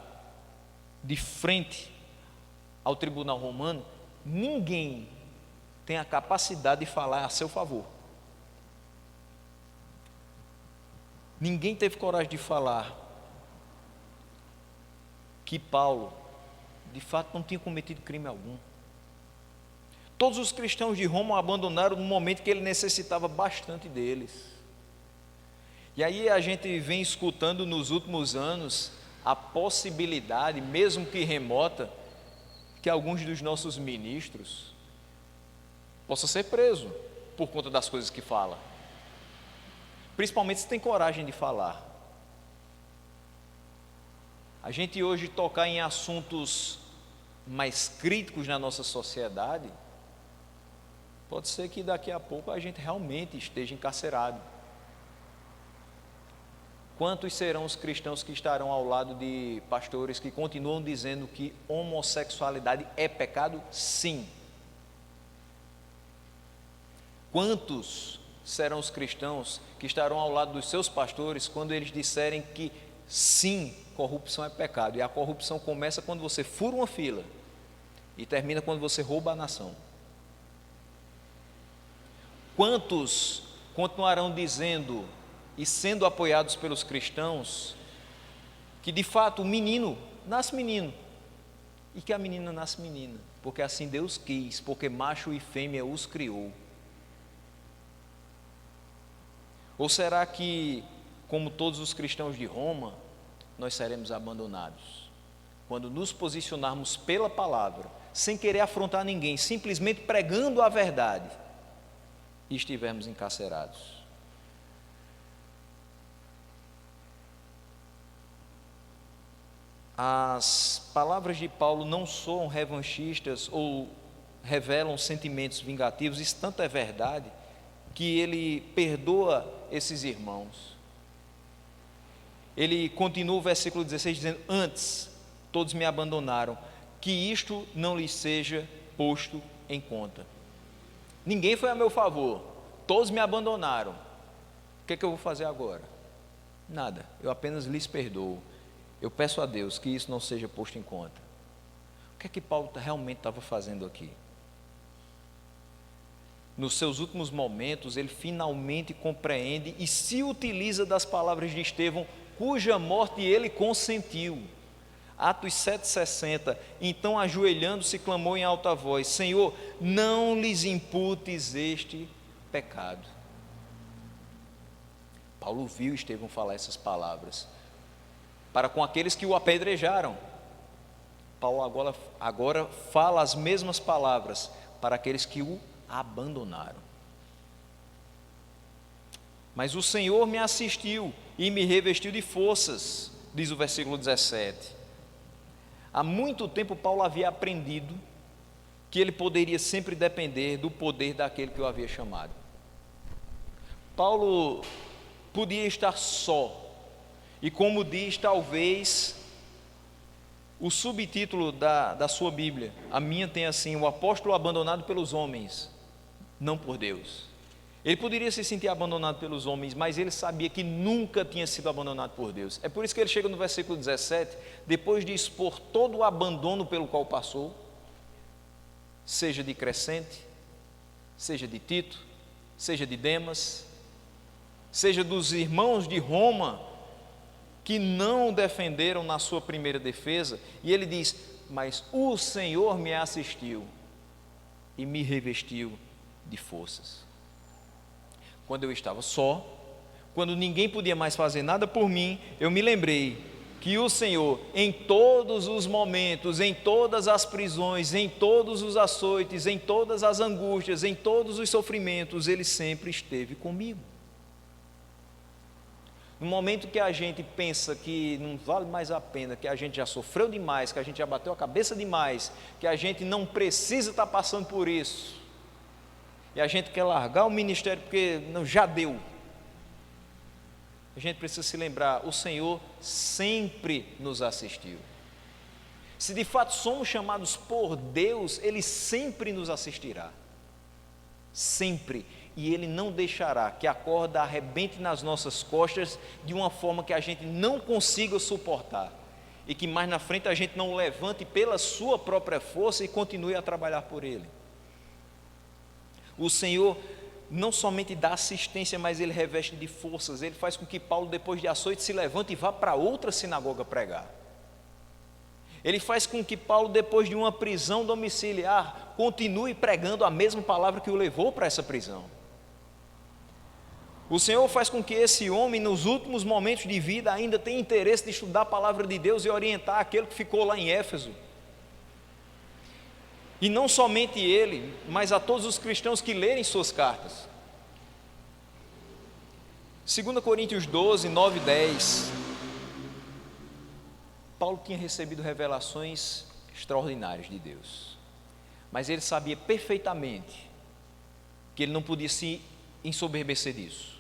de frente ao tribunal romano, ninguém tem a capacidade de falar a seu favor. Ninguém teve coragem de falar que Paulo, de fato, não tinha cometido crime algum. Todos os cristãos de Roma o abandonaram no momento que ele necessitava bastante deles. E aí a gente vem escutando nos últimos anos a possibilidade, mesmo que remota, que alguns dos nossos ministros possam ser presos por conta das coisas que fala. Principalmente se tem coragem de falar. A gente hoje tocar em assuntos mais críticos na nossa sociedade, pode ser que daqui a pouco a gente realmente esteja encarcerado. Quantos serão os cristãos que estarão ao lado de pastores que continuam dizendo que homossexualidade é pecado? Sim. Quantos serão os cristãos que estarão ao lado dos seus pastores quando eles disserem que sim, corrupção é pecado, e a corrupção começa quando você fura uma fila e termina quando você rouba a nação? Quantos continuarão dizendo e sendo apoiados pelos cristãos que de fato o menino nasce menino e que a menina nasce menina? porque assim Deus quis, porque macho e fêmea os criou? Ou será que, como todos os cristãos de Roma, nós seremos abandonados? Quando nos posicionarmos pela palavra, sem querer afrontar ninguém, simplesmente pregando a verdade, e estivermos encarcerados. As palavras de Paulo não soam revanchistas ou revelam sentimentos vingativos. Isso tanto é verdade que ele perdoa esses irmãos. Ele continua o versículo 16 dizendo: antes todos me abandonaram, que isto não lhes seja posto em conta. Ninguém foi a meu favor, todos me abandonaram. O que é que eu vou fazer agora? Nada, eu apenas lhes perdoo. Eu peço a Deus que isso não seja posto em conta. O que é que Paulo realmente estava fazendo aqui? Nos seus últimos momentos, ele finalmente compreende e se utiliza das palavras de Estevão, cuja morte ele consentiu. Atos 7,60, então ajoelhando-se clamou em alta voz: Senhor, não lhes imputes este pecado. Paulo viu Estevão falar essas palavras para com aqueles que o apedrejaram. Paulo agora fala as mesmas palavras para aqueles que o abandonaram. Mas o Senhor me assistiu e me revestiu de forças, diz o versículo 17. Há muito tempo Paulo havia aprendido que ele poderia sempre depender do poder daquele que o havia chamado. Paulo podia estar só, e como diz talvez o subtítulo da sua Bíblia, a minha tem assim: o apóstolo abandonado pelos homens, não por Deus. Ele poderia se sentir abandonado pelos homens, mas ele sabia que nunca tinha sido abandonado por Deus. É por isso que ele chega no versículo 17, depois de expor todo o abandono pelo qual passou, seja de Crescente, seja de Tito, seja de Demas, seja dos irmãos de Roma, que não o defenderam na sua primeira defesa, e ele diz: mas o Senhor me assistiu e me revestiu de forças. Quando eu estava só, quando ninguém podia mais fazer nada por mim, eu me lembrei que o Senhor, em todos os momentos, em todas as prisões, em todos os açoites, em todas as angústias, em todos os sofrimentos, Ele sempre esteve comigo. No momento que a gente pensa que não vale mais a pena, que a gente já sofreu demais, que a gente já bateu a cabeça demais, que a gente não precisa estar passando por isso, e a gente quer largar o ministério porque não, já deu, a gente precisa se lembrar: o Senhor sempre nos assistiu. Se de fato somos chamados por Deus, Ele sempre nos assistirá, sempre. E Ele não deixará que a corda arrebente nas nossas costas de uma forma que a gente não consiga suportar, e que mais na frente a gente não levante pela sua própria força e continue a trabalhar por Ele. O Senhor não somente dá assistência, mas Ele reveste de forças. Ele faz com que Paulo, depois de açoite, se levante e vá para outra sinagoga pregar. Ele faz com que Paulo, depois de uma prisão domiciliar, continue pregando a mesma palavra que o levou para essa prisão. O Senhor faz com que esse homem, nos últimos momentos de vida, ainda tenha interesse de estudar a palavra de Deus e orientar aquele que ficou lá em Éfeso. E não somente ele, mas a todos os cristãos que lerem suas cartas. 2 Coríntios 12, 9 e 10. Paulo tinha recebido revelações extraordinárias de Deus, mas ele sabia perfeitamente que ele não podia se ensoberbecer disso.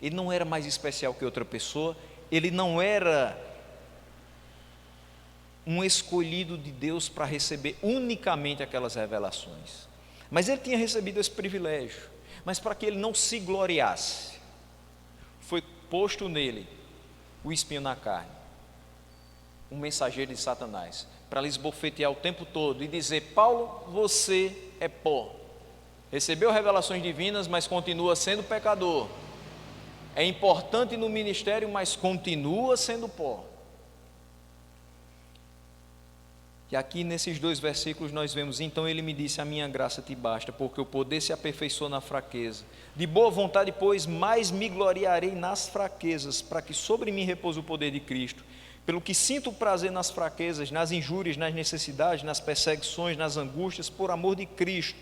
Ele não era mais especial que outra pessoa, ele não era um escolhido de Deus para receber unicamente aquelas revelações, mas ele tinha recebido esse privilégio. Mas para que ele não se gloriasse, foi posto nele o espinho na carne, um mensageiro de Satanás, para lhe esbofetear o tempo todo e dizer: Paulo, você é pó, recebeu revelações divinas, mas continua sendo pecador, é importante no ministério, mas continua sendo pó. E aqui nesses 2 versículos nós vemos: então ele me disse, a minha graça te basta, porque o poder se aperfeiçoa na fraqueza. De boa vontade, pois, mais me gloriarei nas fraquezas, para que sobre mim repouse o poder de Cristo. Pelo que sinto prazer nas fraquezas, nas injúrias, nas necessidades, nas perseguições, nas angústias, por amor de Cristo.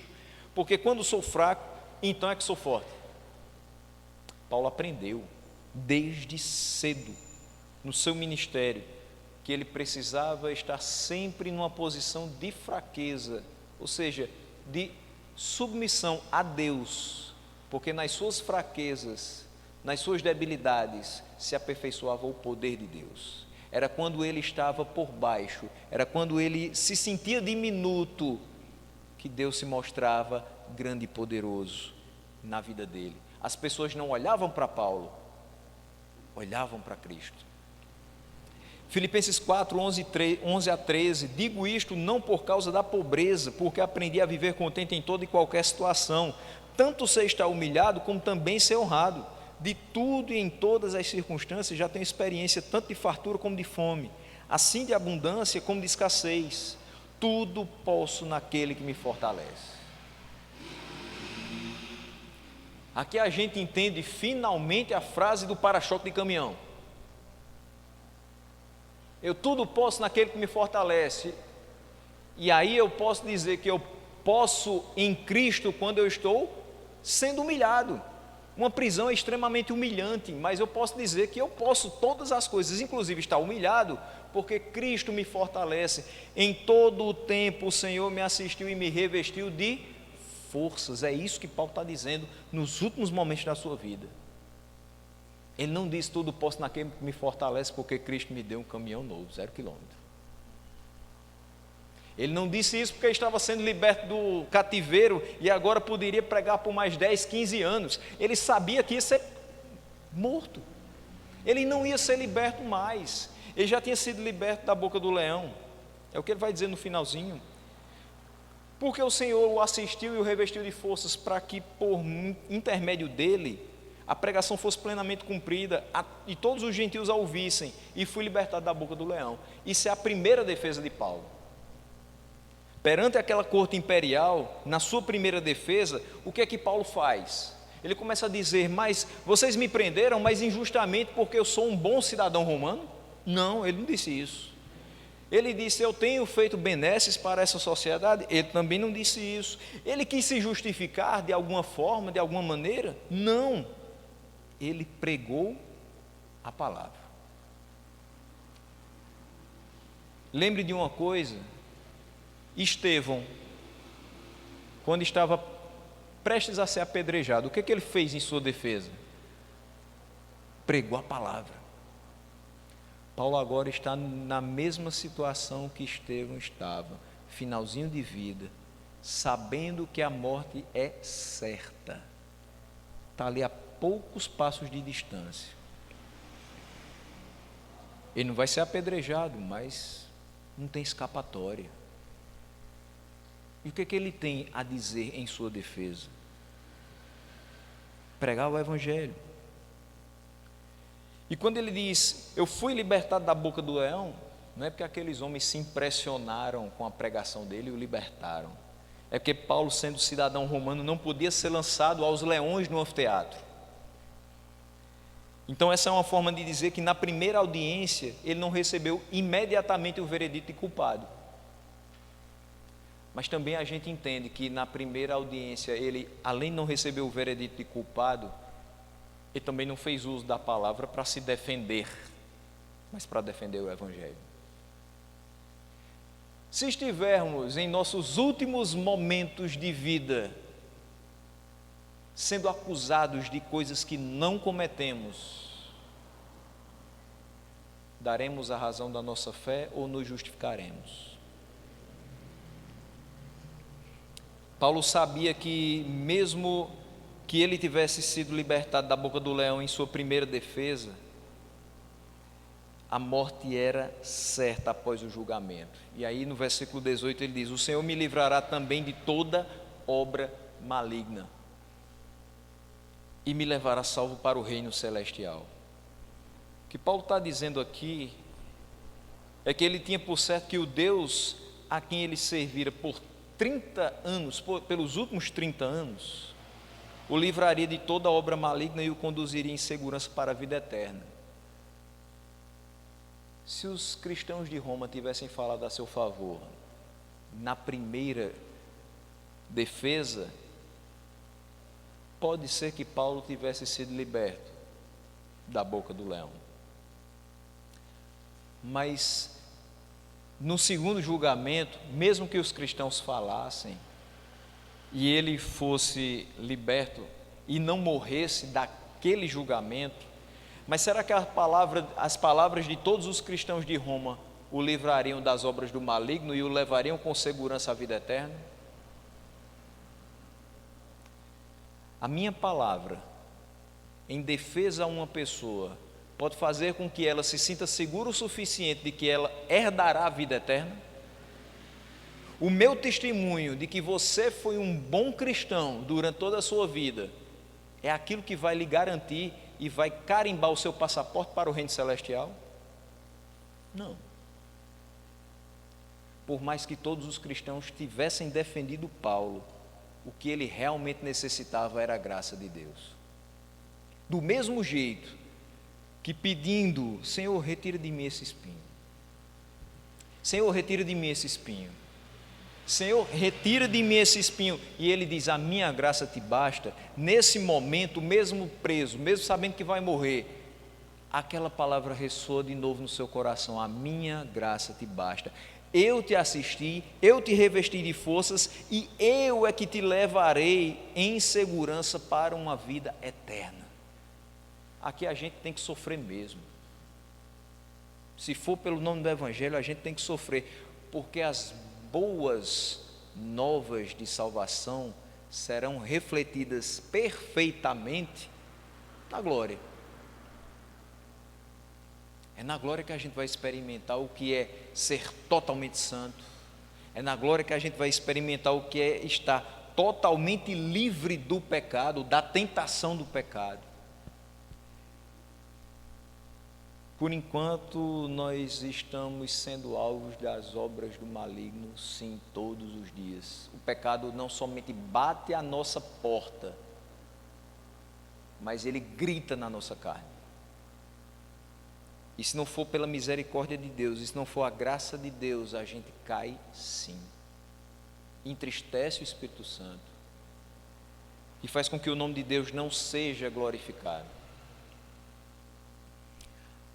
Porque quando sou fraco, então é que sou forte. Paulo aprendeu desde cedo no seu ministério que ele precisava estar sempre numa posição de fraqueza, ou seja, de submissão a Deus, porque nas suas fraquezas, nas suas debilidades, se aperfeiçoava o poder de Deus. Era quando ele estava por baixo, era quando ele se sentia diminuto, que Deus se mostrava grande e poderoso na vida dele. As pessoas não olhavam para Paulo, olhavam para Cristo. Filipenses 4, 11 a 13, digo isto não por causa da pobreza, porque aprendi a viver contente em toda e qualquer situação, tanto ser estar humilhado, como também ser honrado. De tudo e em todas as circunstâncias já tenho experiência, tanto de fartura como de fome, assim de abundância como de escassez. Tudo posso naquele que me fortalece. Aqui a gente entende finalmente a frase do para-choque de caminhão. Eu tudo posso naquele que me fortalece. E aí eu posso dizer que eu posso em Cristo quando eu estou sendo humilhado. Uma prisão é extremamente humilhante, mas eu posso dizer que eu posso todas as coisas, inclusive estar humilhado, porque Cristo me fortalece. Em todo o tempo o Senhor me assistiu e me revestiu de forças. É isso que Paulo está dizendo nos últimos momentos da sua vida. Ele não disse tudo posso naquele que me fortalece, porque Cristo me deu um caminhão novo, 0 quilômetro. Ele não disse isso porque estava sendo liberto do cativeiro e agora poderia pregar por mais 10, 15 anos. Ele sabia que ia ser morto. Ele não ia ser liberto mais. Ele já tinha sido liberto da boca do leão. É o que ele vai dizer no finalzinho. Porque o Senhor o assistiu e o revestiu de forças para que por intermédio dele a pregação fosse plenamente cumprida e todos os gentios a ouvissem, e fui libertado da boca do leão. Isso é a primeira defesa de Paulo. Perante aquela corte imperial, na sua primeira defesa, o que é que Paulo faz? Ele começa a dizer, mas vocês me prenderam, mas injustamente porque eu sou um bom cidadão romano? Não, ele não disse isso. Ele disse, eu tenho feito benesses para essa sociedade? Ele também não disse isso. Ele quis se justificar de alguma forma, de alguma maneira? Não. Ele pregou a palavra. Lembre de uma coisa, Estevão, quando estava prestes a ser apedrejado, o que ele fez em sua defesa? Pregou a palavra. Paulo agora está na mesma situação que Estevão estava, finalzinho de vida, sabendo que a morte é certa. Está ali a poucos passos de distância. Ele não vai ser apedrejado, mas não tem escapatória. E o que ele tem a dizer em sua defesa? Pregar o Evangelho. E quando ele diz, eu fui libertado da boca do leão, não é porque aqueles homens se impressionaram com a pregação dele e o libertaram. É porque Paulo, sendo cidadão romano, não podia ser lançado aos leões no anfiteatro. Então essa é uma forma de dizer que na primeira audiência ele não recebeu imediatamente o veredito de culpado. Mas também a gente entende que na primeira audiência ele, além de não receber o veredito de culpado, ele também não fez uso da palavra para se defender, mas para defender o Evangelho. Se estivermos em nossos últimos momentos de vida, sendo acusados de coisas que não cometemos, daremos a razão da nossa fé ou nos justificaremos? Paulo sabia que mesmo que ele tivesse sido libertado da boca do leão em sua primeira defesa, a morte era certa após o julgamento. E aí no versículo 18 ele diz, o Senhor me livrará também de toda obra maligna e me levará salvo para o reino celestial. O que Paulo está dizendo aqui é que ele tinha por certo que o Deus a quem ele servira por 30 anos, pelos últimos 30 anos, o livraria de toda obra maligna e o conduziria em segurança para a vida eterna. Se os cristãos de Roma tivessem falado a seu favor na primeira defesa, pode ser que Paulo tivesse sido liberto da boca do leão. Mas no segundo julgamento, mesmo que os cristãos falassem e ele fosse liberto e não morresse daquele julgamento, mas será que as palavras de todos os cristãos de Roma o livrariam das obras do maligno e o levariam com segurança à vida eterna? A minha palavra em defesa a uma pessoa pode fazer com que ela se sinta segura o suficiente de que ela herdará a vida eterna? O meu testemunho de que você foi um bom cristão durante toda a sua vida é aquilo que vai lhe garantir e vai carimbar o seu passaporte para o reino celestial? Não. Por mais que todos os cristãos tivessem defendido Paulo, o que ele realmente necessitava era a graça de Deus. Do mesmo jeito que pedindo, Senhor, retira de mim esse espinho. Senhor, retira de mim esse espinho. Senhor, retira de mim esse espinho. E ele diz, a minha graça te basta. Nesse momento, mesmo preso, mesmo sabendo que vai morrer, aquela palavra ressoa de novo no seu coração, a minha graça te basta. Eu te assisti, eu te revesti de forças e eu é que te levarei em segurança para uma vida eterna. Aqui a gente tem que sofrer mesmo. Se for pelo nome do Evangelho, a gente tem que sofrer, porque as boas novas de salvação serão refletidas perfeitamente na glória. É na glória que a gente vai experimentar o que é ser totalmente santo. É na glória que a gente vai experimentar o que é estar totalmente livre do pecado, da tentação do pecado. Por enquanto, nós estamos sendo alvos das obras do maligno, sim, todos os dias. O pecado não somente bate à nossa porta, mas ele grita na nossa carne. E se não for pela misericórdia de Deus, e se não for a graça de Deus, a gente cai sim. Entristece o Espírito Santo e faz com que o nome de Deus não seja glorificado.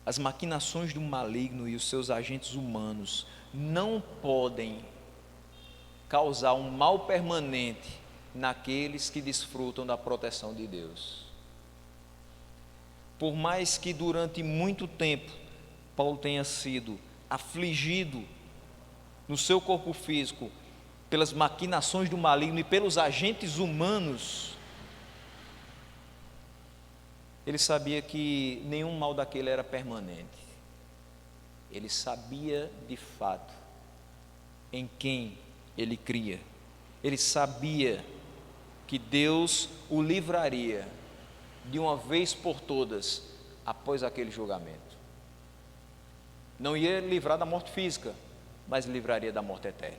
As maquinações do maligno e os seus agentes humanos não podem causar um mal permanente naqueles que desfrutam da proteção de Deus. Por mais que durante muito tempo Paulo tenha sido afligido no seu corpo físico pelas maquinações do maligno e pelos agentes humanos, ele sabia que nenhum mal daquele era permanente. Ele sabia de fato em quem ele cria. Ele sabia que Deus o livraria de uma vez por todas após aquele julgamento. Não ia livrar da morte física, mas livraria da morte eterna.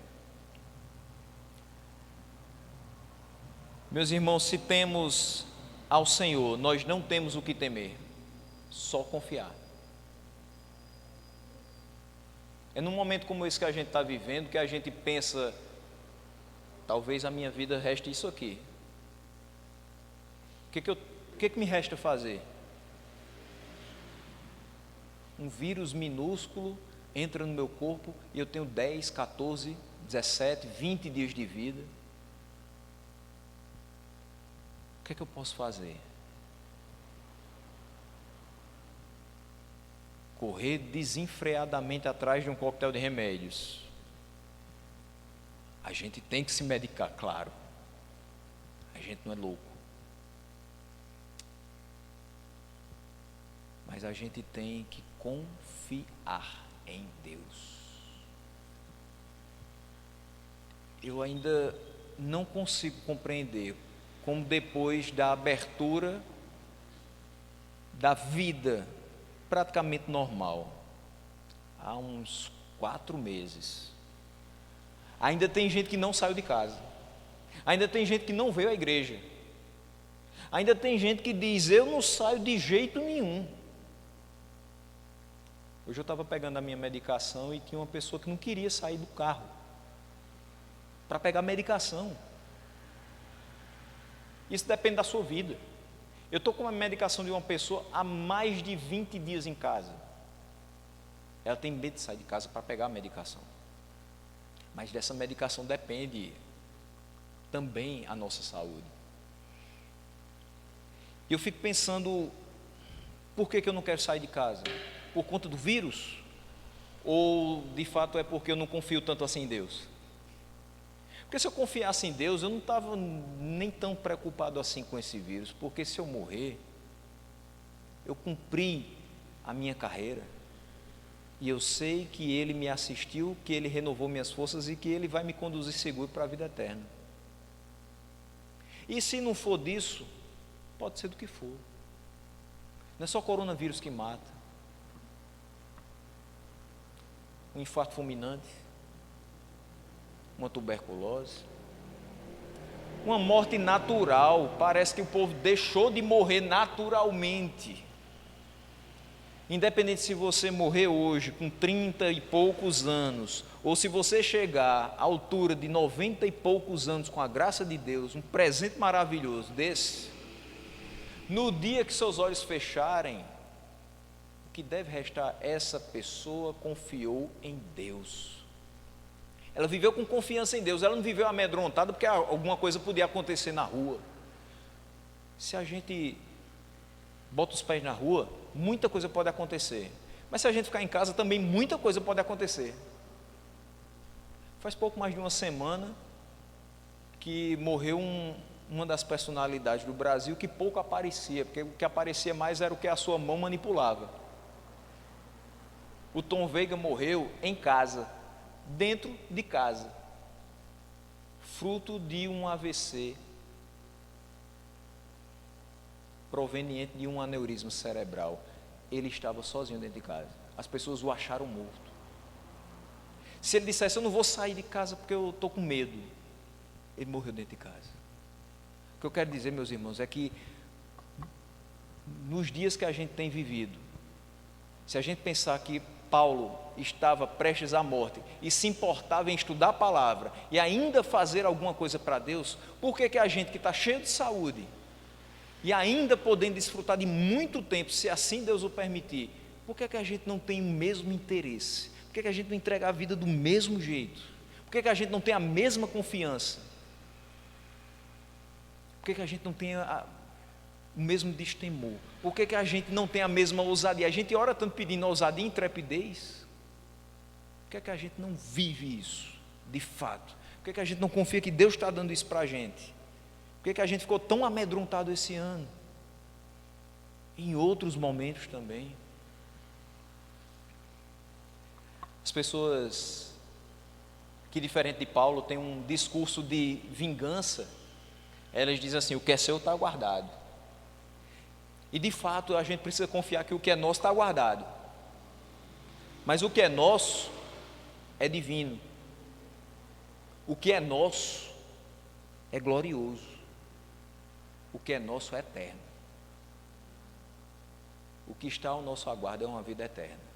Meus irmãos, se temos ao Senhor, nós não temos o que temer, só confiar. É num momento como esse que a gente está vivendo que a gente pensa, talvez a minha vida reste isso aqui. O que me resta fazer? Um vírus minúsculo entra no meu corpo e eu tenho 10, 14, 17, 20 dias de vida. O que eu posso fazer? Correr desenfreadamente atrás de um coquetel de remédios. A gente tem que se medicar, claro. A gente não é louco. Mas a gente tem que confiar em Deus. Eu ainda não consigo compreender como depois da abertura da vida praticamente normal, há uns 4 meses, Ainda tem gente que não saiu de casa. Ainda tem gente que não veio à igreja. Ainda tem gente que diz: eu não saio de jeito nenhum. Hoje eu estava pegando a minha medicação e tinha uma pessoa que não queria sair do carro para pegar a medicação. Isso depende da sua vida. Eu estou com a medicação de uma pessoa há mais de 20 dias em casa. Ela tem medo de sair de casa para pegar a medicação. Mas dessa medicação depende também a nossa saúde. E eu fico pensando, por que eu não quero sair de casa? Por conta do vírus? Ou de fato é porque eu não confio tanto assim em Deus? Porque se eu confiasse em Deus, eu não estava nem tão preocupado assim com esse vírus, porque se eu morrer, eu cumpri a minha carreira, e eu sei que Ele me assistiu, que Ele renovou minhas forças e que Ele vai me conduzir seguro para a vida eterna. E se não for disso, pode ser do que for. Não é só coronavírus que mata. Um infarto fulminante, uma tuberculose, uma morte natural. Parece que o povo deixou de morrer naturalmente. Independente se você morrer hoje com 30 e poucos anos, ou se você chegar à altura de 90 e poucos anos com a graça de Deus, um presente maravilhoso desse, no dia que seus olhos fecharem, o que deve restar, essa pessoa confiou em Deus. Ela viveu com confiança em Deus, ela não viveu amedrontada porque alguma coisa podia acontecer na rua. Se a gente bota os pés na rua, muita coisa pode acontecer. Mas se a gente ficar em casa, também muita coisa pode acontecer. Faz pouco mais de uma semana que morreu uma das personalidades do Brasil que pouco aparecia, porque o que aparecia mais era o que a sua mão manipulava. O Tom Veiga morreu em casa, dentro de casa, fruto de um AVC proveniente de um aneurisma cerebral. Ele estava sozinho dentro de casa. As pessoas o acharam morto. Se ele dissesse: eu não vou sair de casa porque eu estou com medo, ele morreu dentro de casa. O que eu quero dizer, meus irmãos, é que nos dias que a gente tem vivido, se a gente pensar que Paulo estava prestes à morte e se importava em estudar a palavra e ainda fazer alguma coisa para Deus, por que a gente que está cheio de saúde e ainda podendo desfrutar de muito tempo, se assim Deus o permitir, por que a gente não tem o mesmo interesse? Por que a gente não entrega a vida do mesmo jeito? Por que a gente não tem a mesma confiança? Por que a gente não tem o mesmo destemor? Por que a gente não tem a mesma ousadia? A gente ora tanto pedindo ousadia e intrepidez. Por que a gente não vive isso de fato? Por que a gente não confia que Deus está dando isso para a gente? Por que a gente ficou tão amedrontado esse ano? Em outros momentos também. As pessoas que, diferente de Paulo, têm um discurso de vingança, elas dizem assim: o que é seu está guardado. E de fato a gente precisa confiar que o que é nosso está guardado. Mas o que é nosso é divino. O que é nosso é glorioso. O que é nosso é eterno. O que está ao nosso aguardo é uma vida eterna.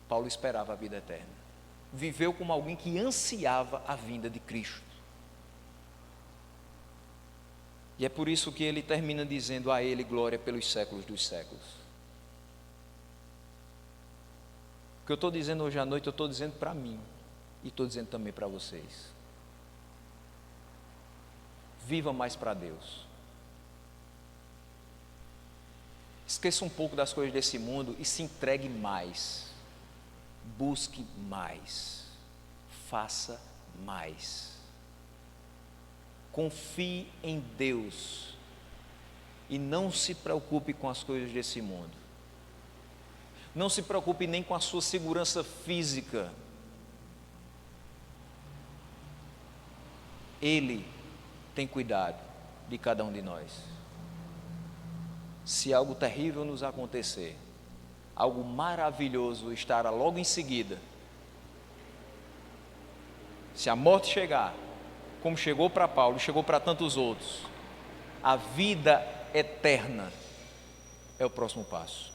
Paulo esperava a vida eterna. Viveu como alguém que ansiava a vinda de Cristo. E é por isso que ele termina dizendo: a Ele glória pelos séculos dos séculos. O que eu estou dizendo hoje à noite, eu estou dizendo para mim. E estou dizendo também para vocês. Viva mais para Deus. Esqueça um pouco das coisas desse mundo e se entregue mais. Busque mais. Faça mais. Confie em Deus e não se preocupe com as coisas desse mundo. Não se preocupe nem com a sua segurança física. Ele tem cuidado de cada um de nós. Se algo terrível nos acontecer, algo maravilhoso estará logo em seguida. Se a morte chegar, como chegou para Paulo e chegou para tantos outros, a vida eterna é o próximo passo.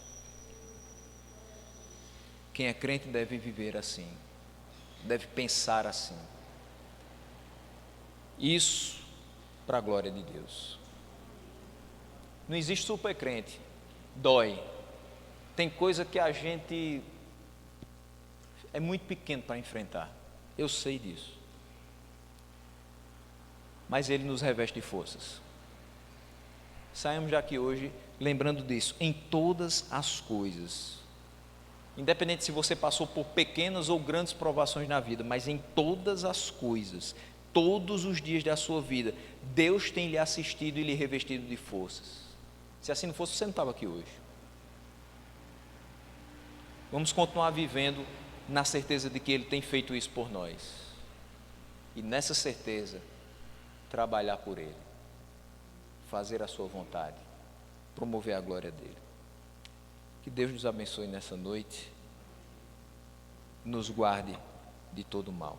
Quem é crente deve viver assim, deve pensar assim. Isso para a glória de Deus. Não existe super crente, dói. Tem coisa que a gente é muito pequeno para enfrentar. Eu sei disso. Mas Ele nos reveste de forças. Saímos daqui hoje lembrando disso, em todas as coisas. Independente se você passou por pequenas ou grandes provações na vida, mas em todas as coisas, todos os dias da sua vida, Deus tem lhe assistido e lhe revestido de forças. Se assim não fosse, você não estava aqui hoje. Vamos continuar vivendo na certeza de que Ele tem feito isso por nós. E nessa certeza, trabalhar por Ele, fazer a sua vontade, promover a glória dEle. Que Deus nos abençoe nessa noite, nos guarde de todo mal.